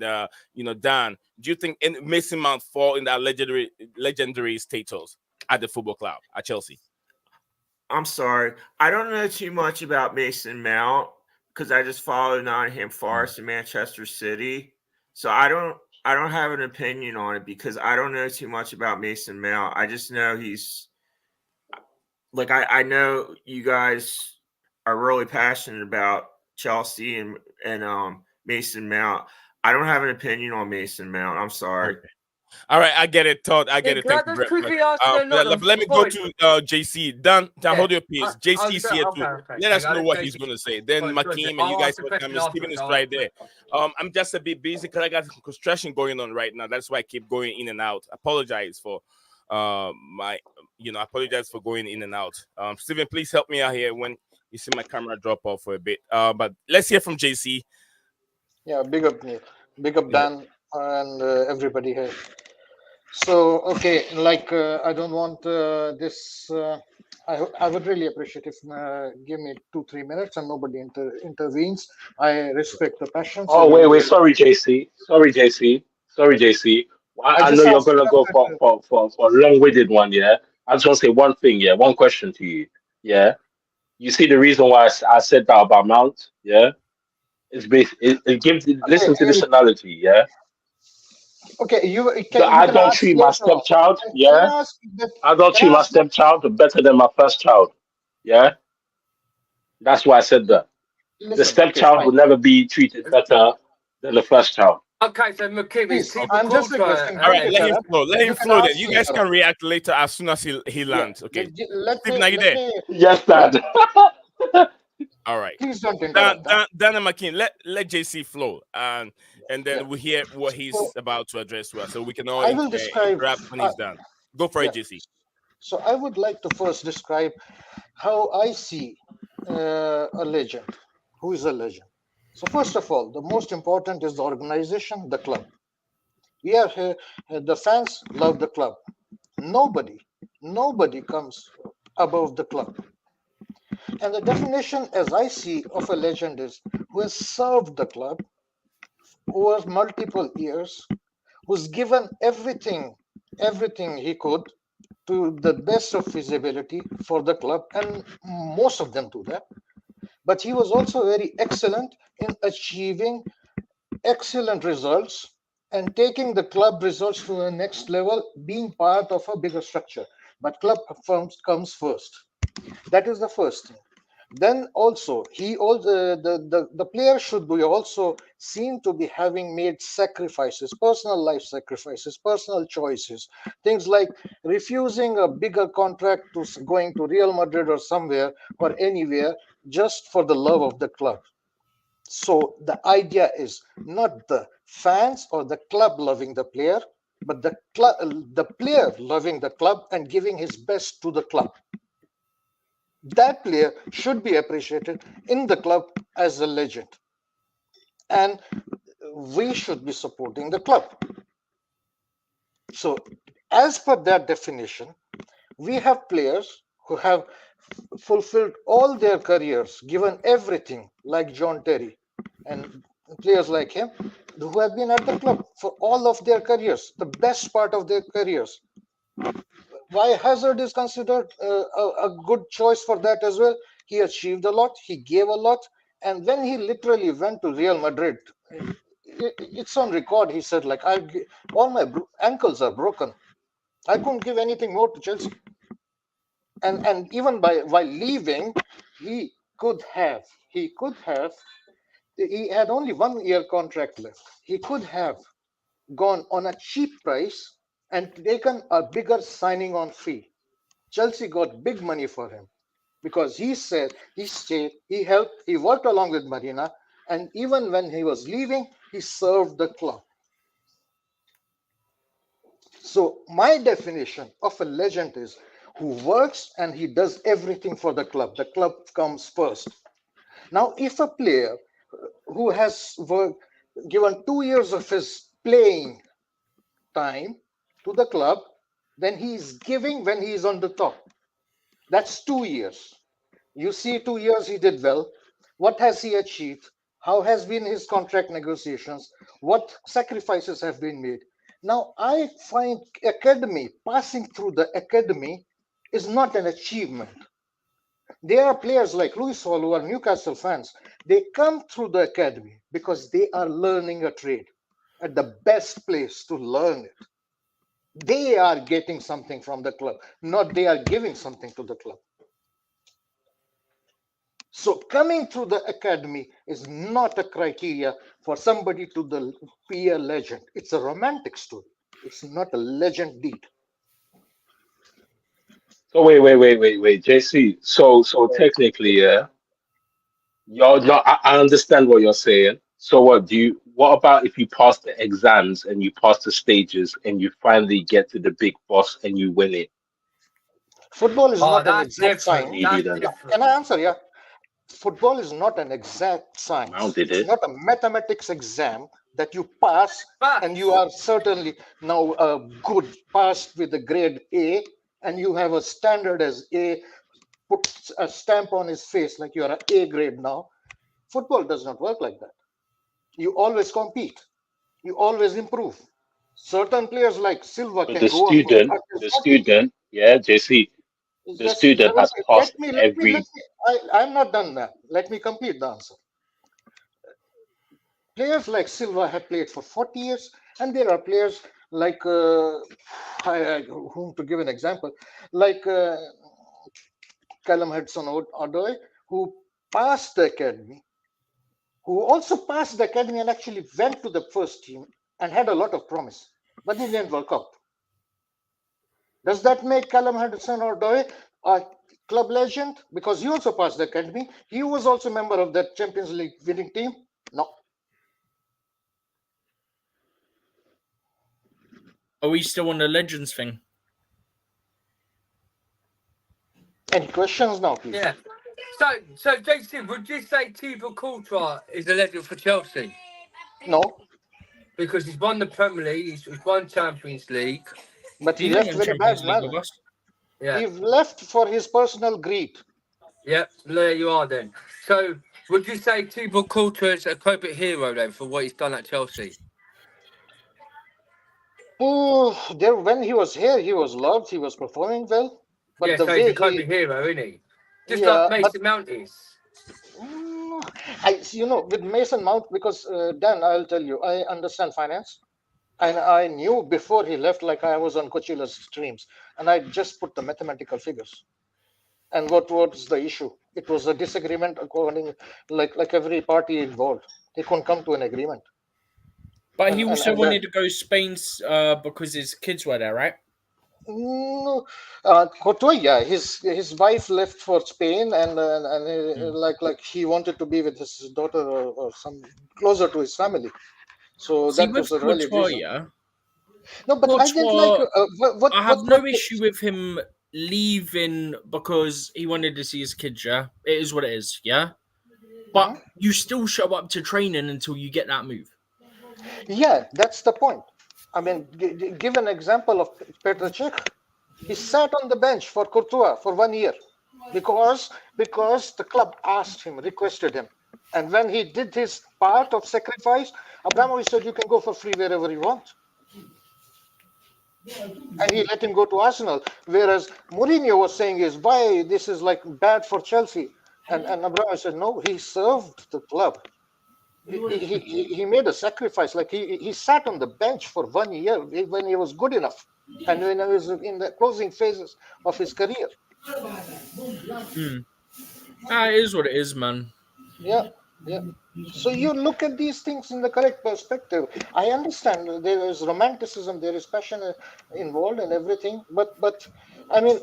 Dan? Do you think Mason Mount fall in that legendary status at the football club at Chelsea? I'm sorry. I don't know too much about Mason Mount because I just follow Nottingham Forest and Manchester City. So I don't have an opinion on it because I don't know too much about Mason Mount. I just know he's like I know you guys are really passionate about Chelsea and Mason Mount. I don't have an opinion on Mason Mount. I'm sorry. Okay. All right, I get it, Todd. I get it. Can I Thank you just very quickly much. ask Let me go to JC. Dan, hold your peace. JC is here too. Okay. Let us I know got what it, he's JC. going to say. Then Good, Makim and I'll you guys ask the will come. question Steven is afterwards. right there. I'm just a bit busy because I got some construction going on right now. That's why I keep going in and out. Apologize for I apologize for going in and out. Steven, please help me out here when you see my camera drop off for a bit. But let's hear from JC. Yeah, big up Neil, big up Dan, and everybody here. So, okay, like I don't want this. I would really appreciate if give me 2-3 minutes and nobody intervenes. I respect the passion. So Oh, wait. Sorry, JC. I I know just you're asked gonna you a go question. for a long-winded one, yeah. I just want to say one thing, yeah. One question to you, yeah. You see the reason why I said that about Mount, yeah. It gives. Okay, Listen to this analogy, yeah. okay, you I can don't ask treat my later on. stepchild, Can yeah. I ask? I don't Can treat I my ask that? stepchild better than my first child, yeah. That's why I said that. The Listen, okay, stepchild fine. will never be treated better than the first child. Okay, so Makim, is Please, people I'm just culture requesting. All Don't right, a let him interrupt. flow. Let him You can flow. Then ask you guys later on. can react later as soon as he Yeah, lands. Okay, let Steven, me are you let there? me. Yes, Dad. All right. Please don't interrupt. Huh? Dan and McKean, let JC flow, and Yeah. then we hear what So he's about to address to us, so we can all I will describe. interact when he's done. Go for Yeah. it, JC. So I would like to first describe how I see a legend. Who is a legend? So first of all, the most important is the organization, the club. We are here. The fans love the club. Nobody comes above the club. And the definition, as I see, of a legend is who has served the club over multiple years, who's given everything he could to the best of his ability for the club, and most of them do that. But he was also very excellent in achieving excellent results and taking the club results to the next level, being part of a bigger structure. But club performance comes first. That is the first thing. Then also he also the player should be also seen to be having made sacrifices, personal life sacrifices, personal choices, things like refusing a bigger contract to going to Real Madrid or somewhere or anywhere just for the love of the club. So the idea is not the fans or the club loving the player, but the player loving the club and giving his best to the club. That player should be appreciated in the club as a legend, and we should be supporting the club. So as per that definition, we have players who have fulfilled all their careers, given everything, like John Terry and players like him, who have been at the club for all of their careers, the best part of their careers. Why Hazard is considered a good choice for that as well. he achieved a lot, he gave a lot, and when he literally went to Real Madrid, it's on record. He said, like, all my ankles are broken. I couldn't give anything more to Chelsea. And even while leaving, he could have. He had only 1 year contract left. He could have gone on a cheap price and taken a bigger signing on fee. Chelsea got big money for him because he said he stayed, he helped, he worked along with Marina, and even when he was leaving, he served the club. So my definition of a legend is who works and he does everything for the club. The club comes first. Now, if a player who has given 2 years of his playing time to the club, then he is giving when he is on the top. That's 2 years. You see, 2 years he did well. What has he achieved? How has been his contract negotiations? What sacrifices have been made? Now, I find passing through the academy is not an achievement. There are players like Luis Hall who are Newcastle fans. They come through the academy because they are learning a trade at the best place to learn it. They are getting something from the club, not they are giving something to the club. So coming through the academy is not a criteria for somebody to be a legend. It's a romantic story. It's not a legend deed. So wait, JC. So technically, yeah, I understand what you're saying. So what about if you pass the exams and you pass the stages and you finally get to the big boss and you win it? Football is not an that's exact different. science. That's Then. different. Can I answer? Yeah. Football is not an exact science. Mount did It's it. not a mathematics exam that you pass and you are certainly now good, passed with a grade A, and you have a standard as A, put a stamp on his face like you are an A grade now. Football does not work like that. You always compete. You always improve. Certain players like Silva But can go up to yeah, JC, the student has passed every. I'm not done that. Let me complete the answer. Players like Silva have played for 40 years, and there are players like, whom to give an example, like Callum Hudson-Odoi, who passed the academy, who also passed the academy and actually went to the first team and had a lot of promise, but it didn't work out. Does that make Callum Hudson-Odoi a club legend? Because he also passed the academy. He was also a member of that Champions League winning team. No. Are we still on the legends thing? Any questions now, please? Yeah. So JC, would you say Thibaut Courtois is a legend for Chelsea? No. Because he's won the Premier League, he's won Champions League. But he He's left in very bad Champions League with manner. us. Yeah. He left for his personal greed. Yep, there you are then. So, would you say Thibaut Courtois is a corporate hero then for what he's done at Chelsea? Oh, when he was here, he was loved. He was performing well. But Yeah, the so he's way a corporate hero, isn't he? Just yeah, like Mason Mount is. With Mason Mount, because Dan, I'll tell you, I understand finance. And I knew before he left, like I was on Cochila's streams, and I just put the mathematical figures. And what was the issue? It was a disagreement according, like every party involved. They couldn't come to an agreement. But he also wanted to go to Spain because his kids were there, right? No, Courtois, yeah, his wife left for Spain, and like he wanted to be with his daughter or some closer to his family. So that was a really reason. Yeah. No, but Courtois, I didn't like I have no issue with him leaving because he wanted to see his kids. Yeah, it is what it is. Yeah, but you still show up to training until you get that move. Yeah, that's the point. I mean, give an example of Petr Cech. He sat on the bench for Courtois for 1 year because the club asked him, requested him. And when he did his part of sacrifice, Abramovich said, you can go for free wherever you want. And he let him go to Arsenal. Whereas Mourinho was saying why this is like bad for Chelsea. And Abraham said, no, he served the club. He made a sacrifice. Like he sat on the bench for 1 year when he was good enough, and when he was in the closing phases of his career. It is what it is, man. Yeah, yeah. So you look at these things in the correct perspective. I understand there is romanticism, there is passion involved and everything, but I mean,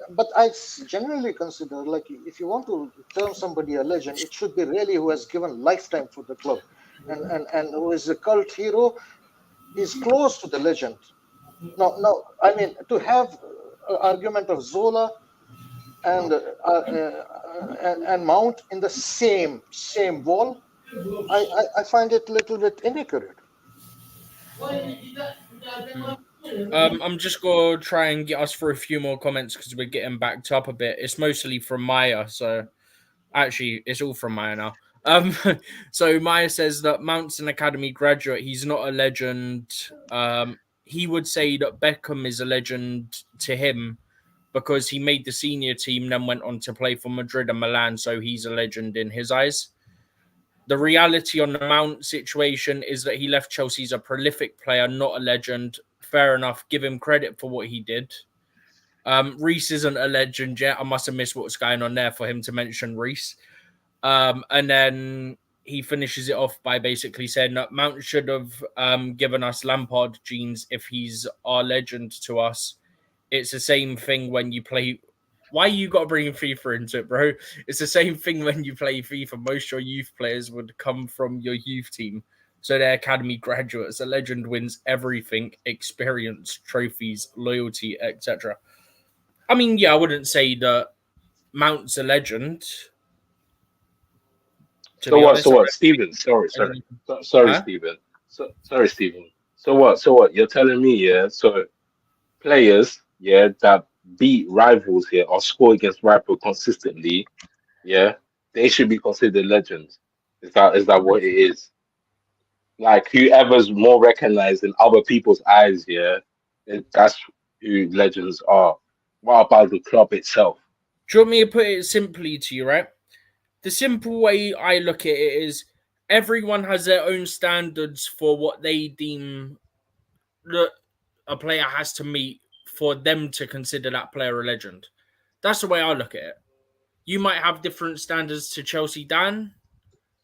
but I generally consider, like, if you want to term somebody a legend, it should be really who has given lifetime for the club, and who is a cult hero, is close to the legend. Now, I mean, to have an argument of Zola and Mount in the same wall, I find it a little bit inaccurate. I'm just gonna try and get us through a few more comments because we're getting backed up a bit. It's mostly from Maya, so actually it's all from Maya now. So Maya says that Mount's an academy graduate. He's not a legend. He would say that Beckham is a legend to him because he made the senior team, then went on to play for Madrid and Milan, so he's a legend in his eyes. The reality on the Mount situation is that he left Chelsea as a prolific player, not a legend. Fair enough. Give him credit for what he did. Reece isn't a legend yet. I must have missed what's going on there for him to mention Reece. And then he finishes it off by basically saying that Mount should have given us Lampard genes if he's our legend to us. It's the same thing when you play. Why you got to bring FIFA into it, bro? It's the same thing when you play FIFA. Most of your youth players would come from your youth team. So they're academy graduates. A legend wins everything: experience, trophies, loyalty, etc. I mean, yeah, I wouldn't say that Mount's a legend. So what, Stephen? Sorry, Stephen. Sorry, Stephen. So what? You're telling me, yeah? So players, yeah, that beat rivals here or score against rivals consistently, yeah, they should be considered legends. Is that what it is? Like whoever's more recognized in other people's eyes, yeah, that's who legends are. What about the club itself? Do you want me to put it simply to you, right? The simple way I look at it is everyone has their own standards for what they deem that a player has to meet for them to consider that player a legend. That's the way I look at it. You might have different standards to Chelsea Dan.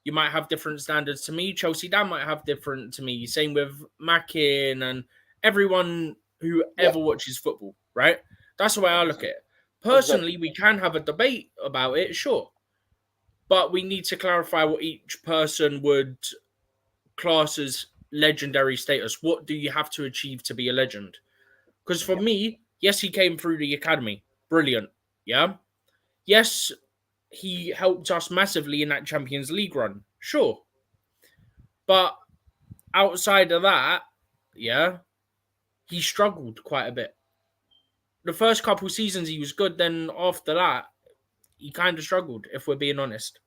You might have different standards to me. Chelsea Dan might have different to me. Same with Mackin and everyone who ever watches football, right? That's the way I look at it. Personally, we can have a debate about it, sure. But we need to clarify what each person would class as legendary status. What do you have to achieve to be a legend? Because for me, yes, he came through the academy. Brilliant. Yeah. Yes, he helped us massively in that Champions League run. Sure. But outside of that, yeah, he struggled quite a bit. The first couple seasons he was good. Then after that, he kind of struggled, if we're being honest.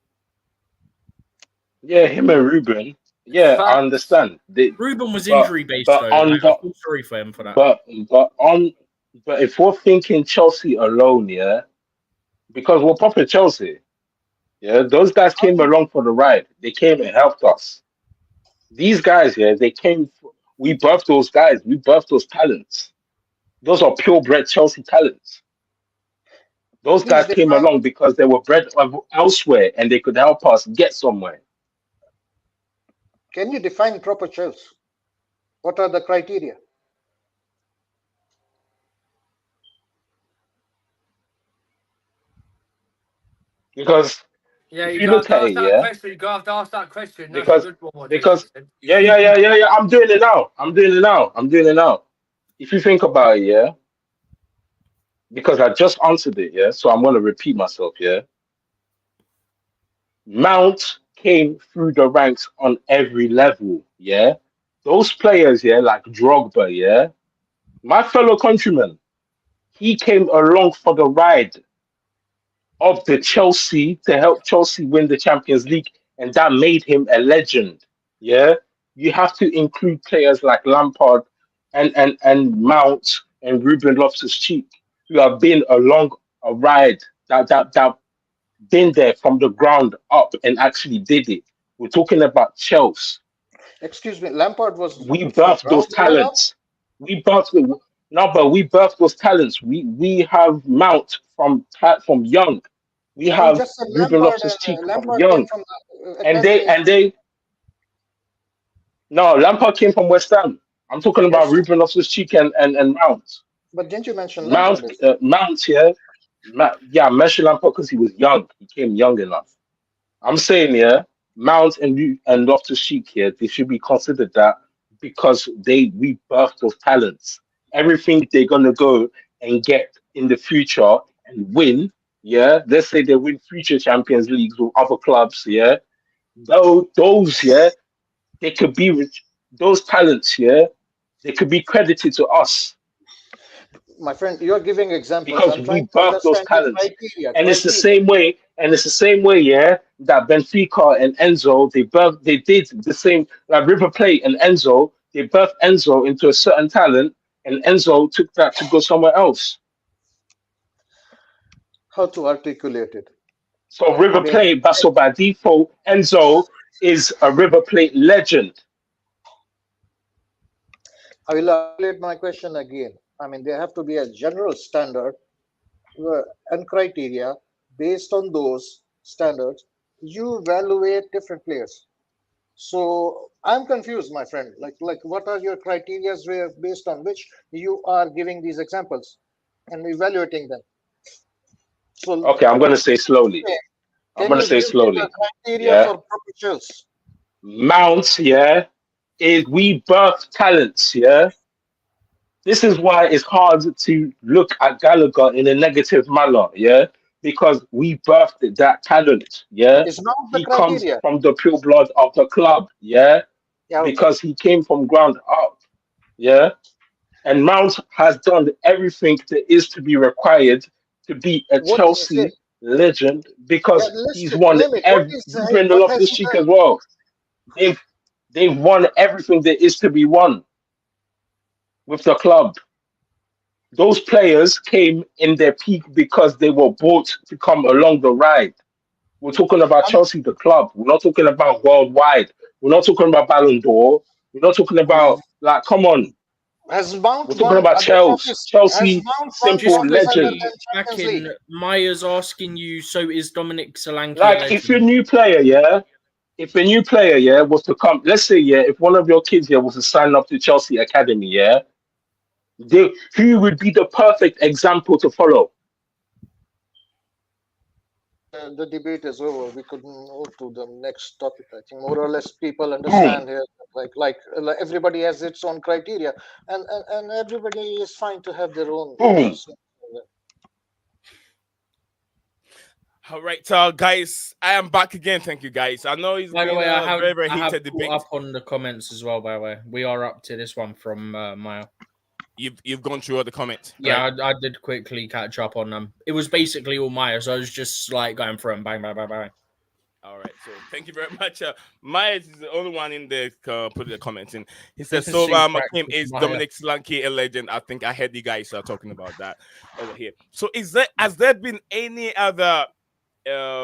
Yeah, him and Ruben. Yeah, I understand. Ruben was injury-based, though. I feel sorry for him for that. But if we're thinking Chelsea alone, yeah, because we're proper Chelsea, yeah, those guys came along for the ride. They came and helped us. These guys, yeah, they came. We birthed those guys. We birthed those talents. Those are purebred Chelsea talents. Those guys came along because they were bred elsewhere and they could help us get somewhere. Can you define proper Chelsea? What are the criteria? Because if you look at it, you got to ask that question. Because I'm doing it now. If you think about it, yeah, because I just answered it, yeah, so I'm going to repeat myself, yeah. Mount came through the ranks on every level, yeah. Those players, yeah, like Drogba, yeah, my fellow countryman, he came along for the ride of the Chelsea to help Chelsea win the Champions League, and that made him a legend. Yeah, you have to include players like Lampard and Mount and Ruben Loftus-Cheek, who have been along a ride that been there from the ground up and actually did it. We're talking about Chelsea. Excuse me, Lampard was We from birthed those ground level up. talents. We birthed no, but we birthed those talents. We have Mount from young. We You have just said Ruben Loftus Cheek from Lampard came young, from the and academy. they no, Lampard came from West Ham. I'm talking about Yes, Ruben Loftus Cheek and Mount. but didn't you mention Mount, Lampard? Mount, yeah, yeah. I mentioned Lampard because he was young. He came young enough. I'm saying, yeah, Mount and Loftus Cheek here, they should be considered that because we birthed those talents. Everything they're gonna go and get in the future and win, yeah. Let's say they win future Champions Leagues with other clubs, yeah. Those, yeah, they could be those talents, yeah. They could be credited to us My friend, you're giving examples. because I'm trying we to birthed those understand the talents. criteria. And it's the same way, yeah, that Benfica and Enzo, they did the same, like River Plate and Enzo, they birthed Enzo into a certain talent, and Enzo took that to go somewhere else. How to articulate it? So I River mean, Plate, but so by default, Enzo is a River Plate legend. I will articulate my question again. I mean, there have to be a general standard and criteria. Based on those standards, you evaluate different players. So I'm confused, my friend. Like what are your criteria based on which you are giving these examples and evaluating them? So Okay, I'm gonna say slowly. I'm can gonna you say give me the slowly. criteria Yeah. for proper Chelsea? Mount, yeah, is we birth talents, yeah. This is why it's hard to look at Gallagher in a negative manner, yeah, because we birthed that talent, yeah. Is not the He comes criteria. from the pure blood of the club, yeah, Yeah, okay. because he came from ground up, yeah. And Mount has done everything that is to be required to be a What is it? Chelsea legend Yeah, because list he's it. won Name it. What is Ruben what has he Loftus-Cheek done? as well. They've they've won everything that is to be won with the club. Those players came in their peak because they were bought to come along the ride. We're talking about Um, Chelsea, the club. We're not talking about worldwide. We're not talking about Ballon d'Or. We're not talking about, like, come on. Has Mount We're talking won about other Chelsea. trophies? Has Chelsea, Mount won simple Just trophies other legend. quickly than back Champions League? in, Maya's asking you, so is Dominic Solanke a Like, if you're a legend? new player, yeah, if a new player, yeah, was to come, let's say, yeah, if one of your kids here was to sign up to Chelsea Academy, yeah, who would be the perfect example to follow? The debate is over. We could move to the next topic. I think more or less people Boom, understand here. Like everybody has its own criteria, and everybody is fine to have their own. boom. All right, guys, I am back again. Thank you, guys. I know it's By the been way, a very, very I have heated debate. caught up on the comments as well. By the way, we are up to this one from Maya. You've gone through all the comments. Yeah, right? I did quickly catch up on them. It was basically all Maya, so I was just like going through them, bang, bang, bang, bang. All right, so thank you very much. Myers is the only one in the put the comments in. He says, This is "So, safe Hakim, practice, is Maya. Dominic Solanke a legend?" I think I heard you guys talking about that over here. So, has there been any other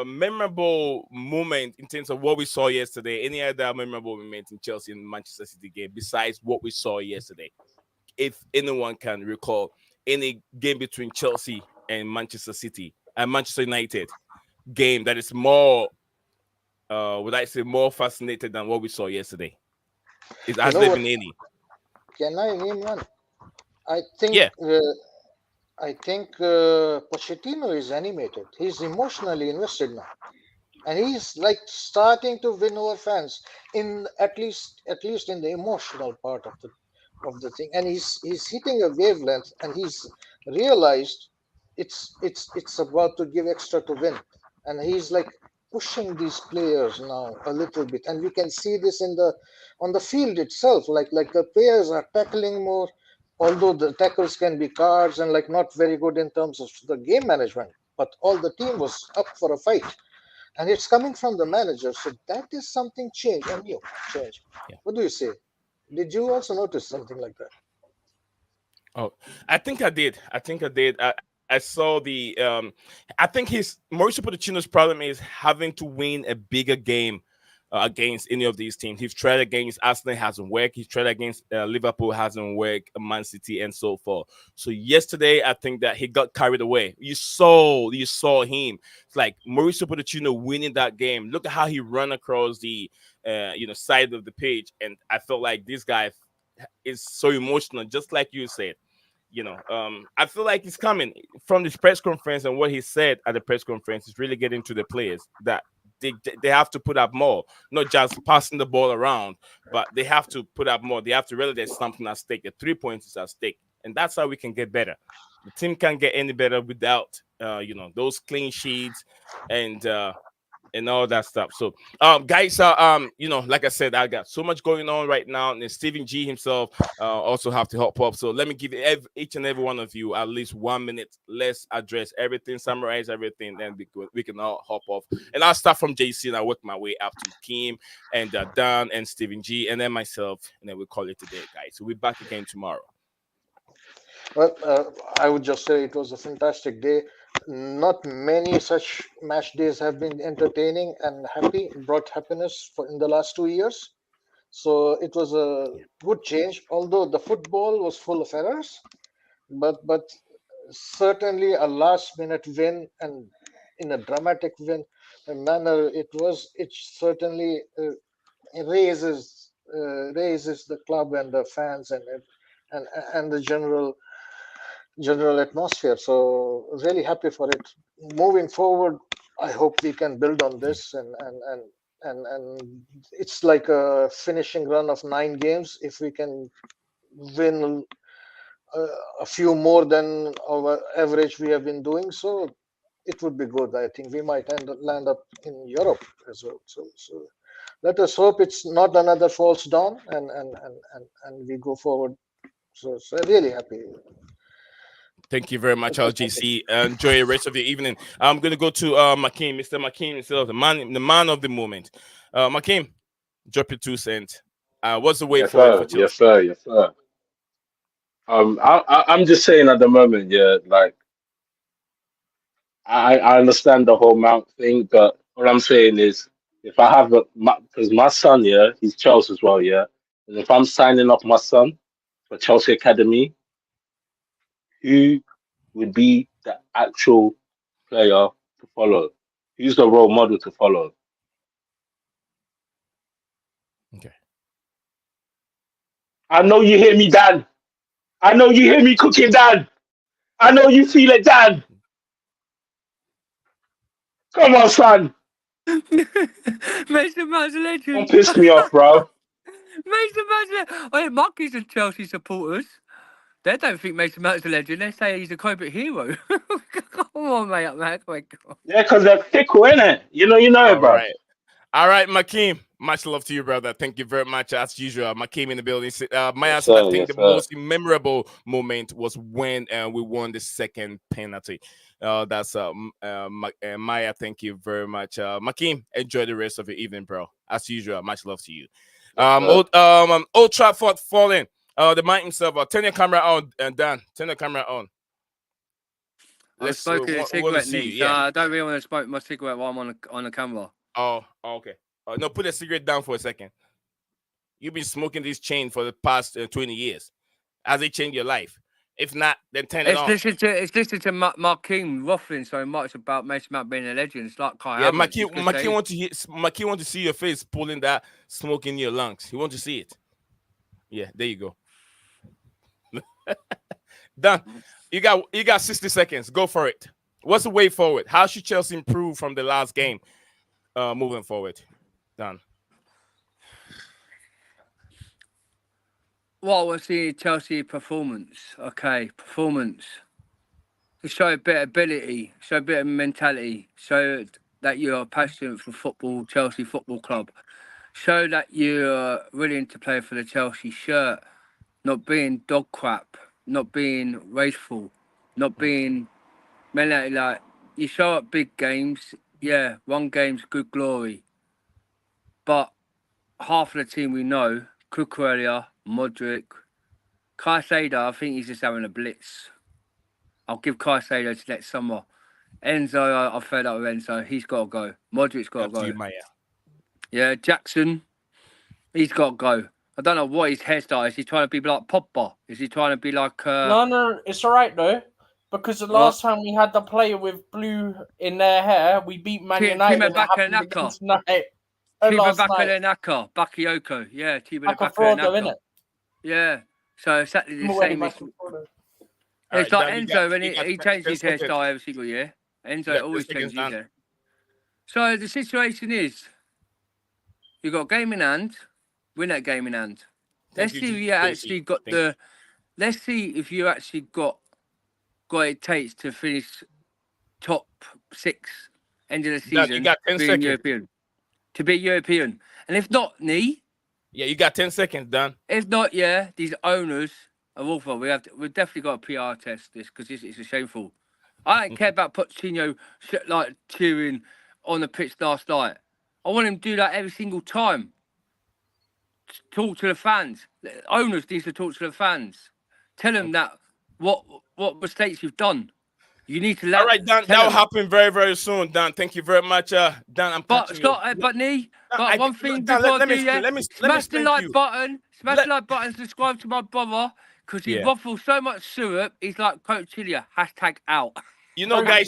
memorable moment in terms of what we saw yesterday? Any other memorable moment in Chelsea and Manchester City game besides what we saw yesterday? If anyone can recall any game between Chelsea and Manchester City and Manchester United game that is more, would I say, more fascinated than what we saw yesterday? Has there been any? Can I name one? I think. Yeah. I think Pochettino is animated. He's emotionally invested now, and he's like starting to win over fans in at least in the emotional part of the thing. And he's hitting a wavelength, and he's realized it's about to give extra to win, and he's like pushing these players now a little bit, and we can see this on the field itself. Like the players are tackling more, although the tackles can be cards and like not very good in terms of the game management, but all the team was up for a fight, and it's coming from the manager. So that is something change and new change. Yeah. What do you say? Did you also notice something like that? Oh, I think I did. I saw the. I think Mauricio Pochettino's problem is having to win a bigger game against any of these teams. He's tried against Arsenal, hasn't worked. He's tried against Liverpool, hasn't worked. Man City, and so forth. So yesterday, I think that he got carried away. You saw him. It's like Mauricio Pochettino winning that game. Look at how he ran across the side of the pitch, and I felt like this guy is so emotional, just like you said. I feel like he's coming from this press conference, and what he said at the press conference is really getting to the players that they have to put up more, not just passing the ball around, but they have to put up more. They have to realize there's something at stake. The 3 points is at stake, and that's how we can get better. The team can't get any better without those clean sheets and all that stuff. So, guys, like I said, I got so much going on right now, and Stephen G himself also have to hop up. So let me give each and every one of you at least 1 minute. Let's address everything, summarize everything, then we can all hop off. And I'll start from JC, and I'll work my way up to Kim and Dan and Stephen G, and then myself, and then we'll call it today, guys. So we're back again tomorrow. Well, I would just say it was a fantastic day. Not many such match days have been entertaining and brought happiness in the last 2 years. So it was a good change, although the football was full of errors, but certainly a last minute win, and in a dramatic win manner, it certainly raises the club and the fans and the general atmosphere. So really happy for it. Moving forward, I hope we can build on this, and it's like a finishing run of 9 games. If we can win a few more than our average we have been doing, so it would be good. I think we might land up in Europe as well. So let us hope it's not another false dawn, and we go forward. So really happy. Thank you very much, LGC. Enjoy the rest of the evening. I'm going to go to Makim, Mr. Makim himself, the man of the moment. Makim, drop your 2 cents. What's the way forward for Chelsea? Yes, sir. I'm just saying at the moment, like I understand the whole Mount thing, but what I'm saying is, if I have because my son, he's Chelsea as well, and if I'm signing up my son for Chelsea Academy, who would be the actual player to follow? Who's the role model to follow? Okay. I know you hear me, Dan. I know you hear me cooking, Dan. I know you feel it, Dan. Come on, son. Mason Mount's a legend. Don't piss me off, bro. Mason Mount's a legend. Oh, yeah, Marcus and Chelsea supporters. They don't think Mason Mount's a legend. They say he's a corporate hero. Come on, mate. Oh my God. Yeah, because they're fickle, innit? You know it, bro. All right, Makim. Much love to you, brother. Thank you very much, as usual. Makim in the building. I think the most memorable moment was when we won the second penalty. That's Maya. Thank you very much, Makim. Enjoy the rest of your evening, bro. As usual, much love to you. Old Trafford falling. The man himself. Turn your camera on, and Dan. Turn the camera on. I'm smoking a cigarette, Nick. So I don't really want to smoke my cigarette while I'm on the camera. Oh, okay. No, put the cigarette down for a second. You've been smoking this chain for the past 20 years. Has it changed your life? If not, then turn it on. It's listening to Marquinhos ruffling so much about Mason Mount being a legend. It's like Kai Havertz. Yeah, Marquinhos want to see your face pulling that smoke in your lungs. He wants to see it. Yeah, there you go. Done. You got 60 seconds. Go for it. What's the way forward? How should Chelsea improve from the last game moving forward? Done. What I want to see Chelsea performance. Okay, performance. To show a bit of ability, show a bit of mentality, show that you're passionate for football, Chelsea Football Club. Show that you're willing to play for the Chelsea shirt, not being dog crap, not being raceful, not being like you show up big games. Yeah, one game's good glory, but half of the team we know, Cucurella, Modric, Caicedo, I think he's just having a blitz. I'll give Caicedo to next summer. Enzo, I've fed up with Enzo. He's got to go. Modric's got to go. You, Maya. Yeah, Jackson, he's got to go. I don't know what his hairstyle is. He's trying to be like Pogba. Is he trying to be like... No, it's all right, though. Because the last time we had the player with blue in their hair, we beat Man United and it happened again tonight. Bakayoko. Bakayoko. Yeah, innit? Yeah. So exactly the same. It's like Enzo when he changes his hairstyle every single year. Enzo always changes his hair. So the situation is, you've got a game in hand, win that game in hand. Let's see if you actually got the... Let's see if you actually got what it takes to finish top 6 end of the season. You got 10 seconds. European. To be European. And if not, yeah, you got 10 seconds, Dan. If not, these owners are awful. We've definitely got a PR test this because it's a shameful. I don't care about Pochettino like cheering on the pitch last night. I want him to do that every single time. Talk to the fans. The owners need to talk to the fans. Tell them that what mistakes you've done. You need to let. All right, Dan. That will happen very, very soon, Dan. Thank you very much, Dan. I'm. But one thing before let me smash the like button. Smash the like button. Subscribe to my brother because he waffles so much syrup. He's like Coach Chilia. #out. You know, guys,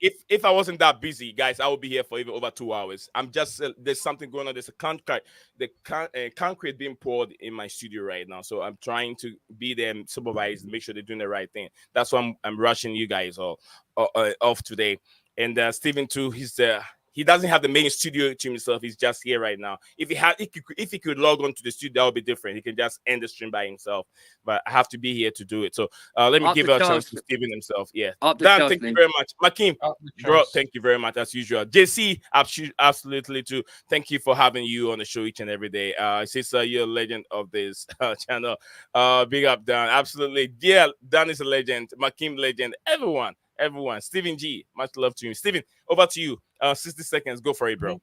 if I wasn't that busy, guys, I would be here for even over 2 hours. I'm just, there's something going on. There's a concrete being poured in my studio right now. So I'm trying to be there and supervise, make sure they're doing the right thing. That's why I'm rushing you guys off today. And Steven too, he doesn't have the main studio to himself. He's just here right now. If he could log on to the studio, that would be different. He can just end the stream by himself. But I have to be here to do it. So let me give a chance to Steven himself. Yeah. Dan, thank you very much. Makim, bro, thank you very much as usual. JC, absolutely too. Thank you for having you on the show each and every day. Sister, you're a legend of this channel. Big up, Dan. Absolutely. Yeah, Dan is a legend. Makim, legend. Everyone. Steven G, much love to you. Steven, over to you. 60 seconds. Go for it, bro.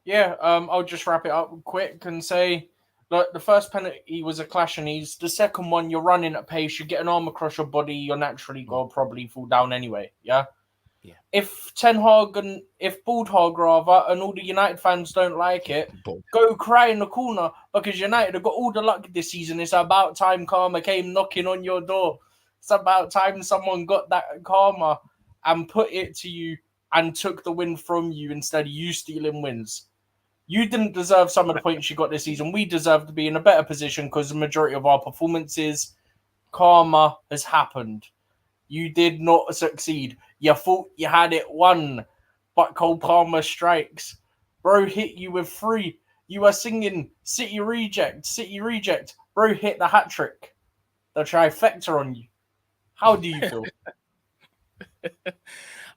Yeah, I'll just wrap it up quick and say, look, the first penalty was a clash and ease. The second one, you're running at pace, you get an arm across your body, you're naturally going to probably fall down anyway, yeah? If Baldhog rather, and all the United fans don't like it, go cry in the corner because United have got all the luck this season. It's about time karma came knocking on your door. It's about time someone got that karma and put it to you and took the win from you instead of you stealing wins. You didn't deserve some of the points you got this season. We deserve to be in a better position because the majority of our performances, karma has happened. You did not succeed. You thought you had it won, but cold karma strikes. Bro hit you with 3. You were singing City Reject. Bro hit the hat trick. The trifecta on you. How do you feel?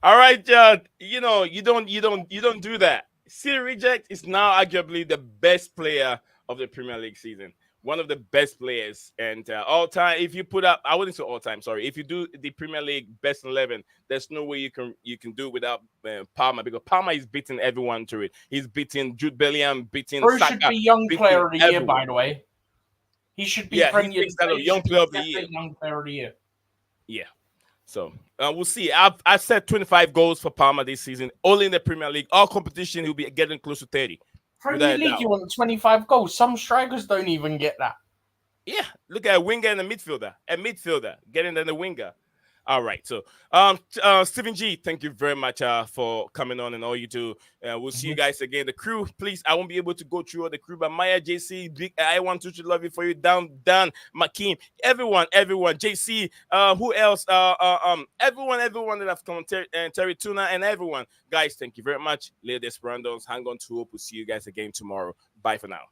All right, Judd. You don't do that. City Reject is now arguably the best player of the Premier League season. One of the best players and all time. If you put up, I wouldn't say all time. Sorry, if you do the Premier League best 11, there's no way you can do it without Palmer because Palmer is beating everyone to it. He's beating Jude Bellingham, beating Bruce Saka, should be Young Player of the Year, by the way. He should be Young Player of the Year. Young Player of the Year. Yeah. So we'll see. I've said 25 goals for Palmer this season, only in the Premier League. All competition, he'll be getting close to 30. Premier League, you want 25 goals. Some strikers don't even get that. Yeah, look at a winger and a midfielder. Getting in the winger. All right, so Stephen G, thank you very much for coming on and all you do. We'll see you guys again. The crew, please, I won't be able to go through all the crew, but Maya, JC, Big, I want to love you for you, Dan, Makim, everyone, JC, who else? Everyone that have come, Terry Tuna, and everyone. Guys, thank you very much. Lady Esperandos, hang on to hope. We'll see you guys again tomorrow. Bye for now.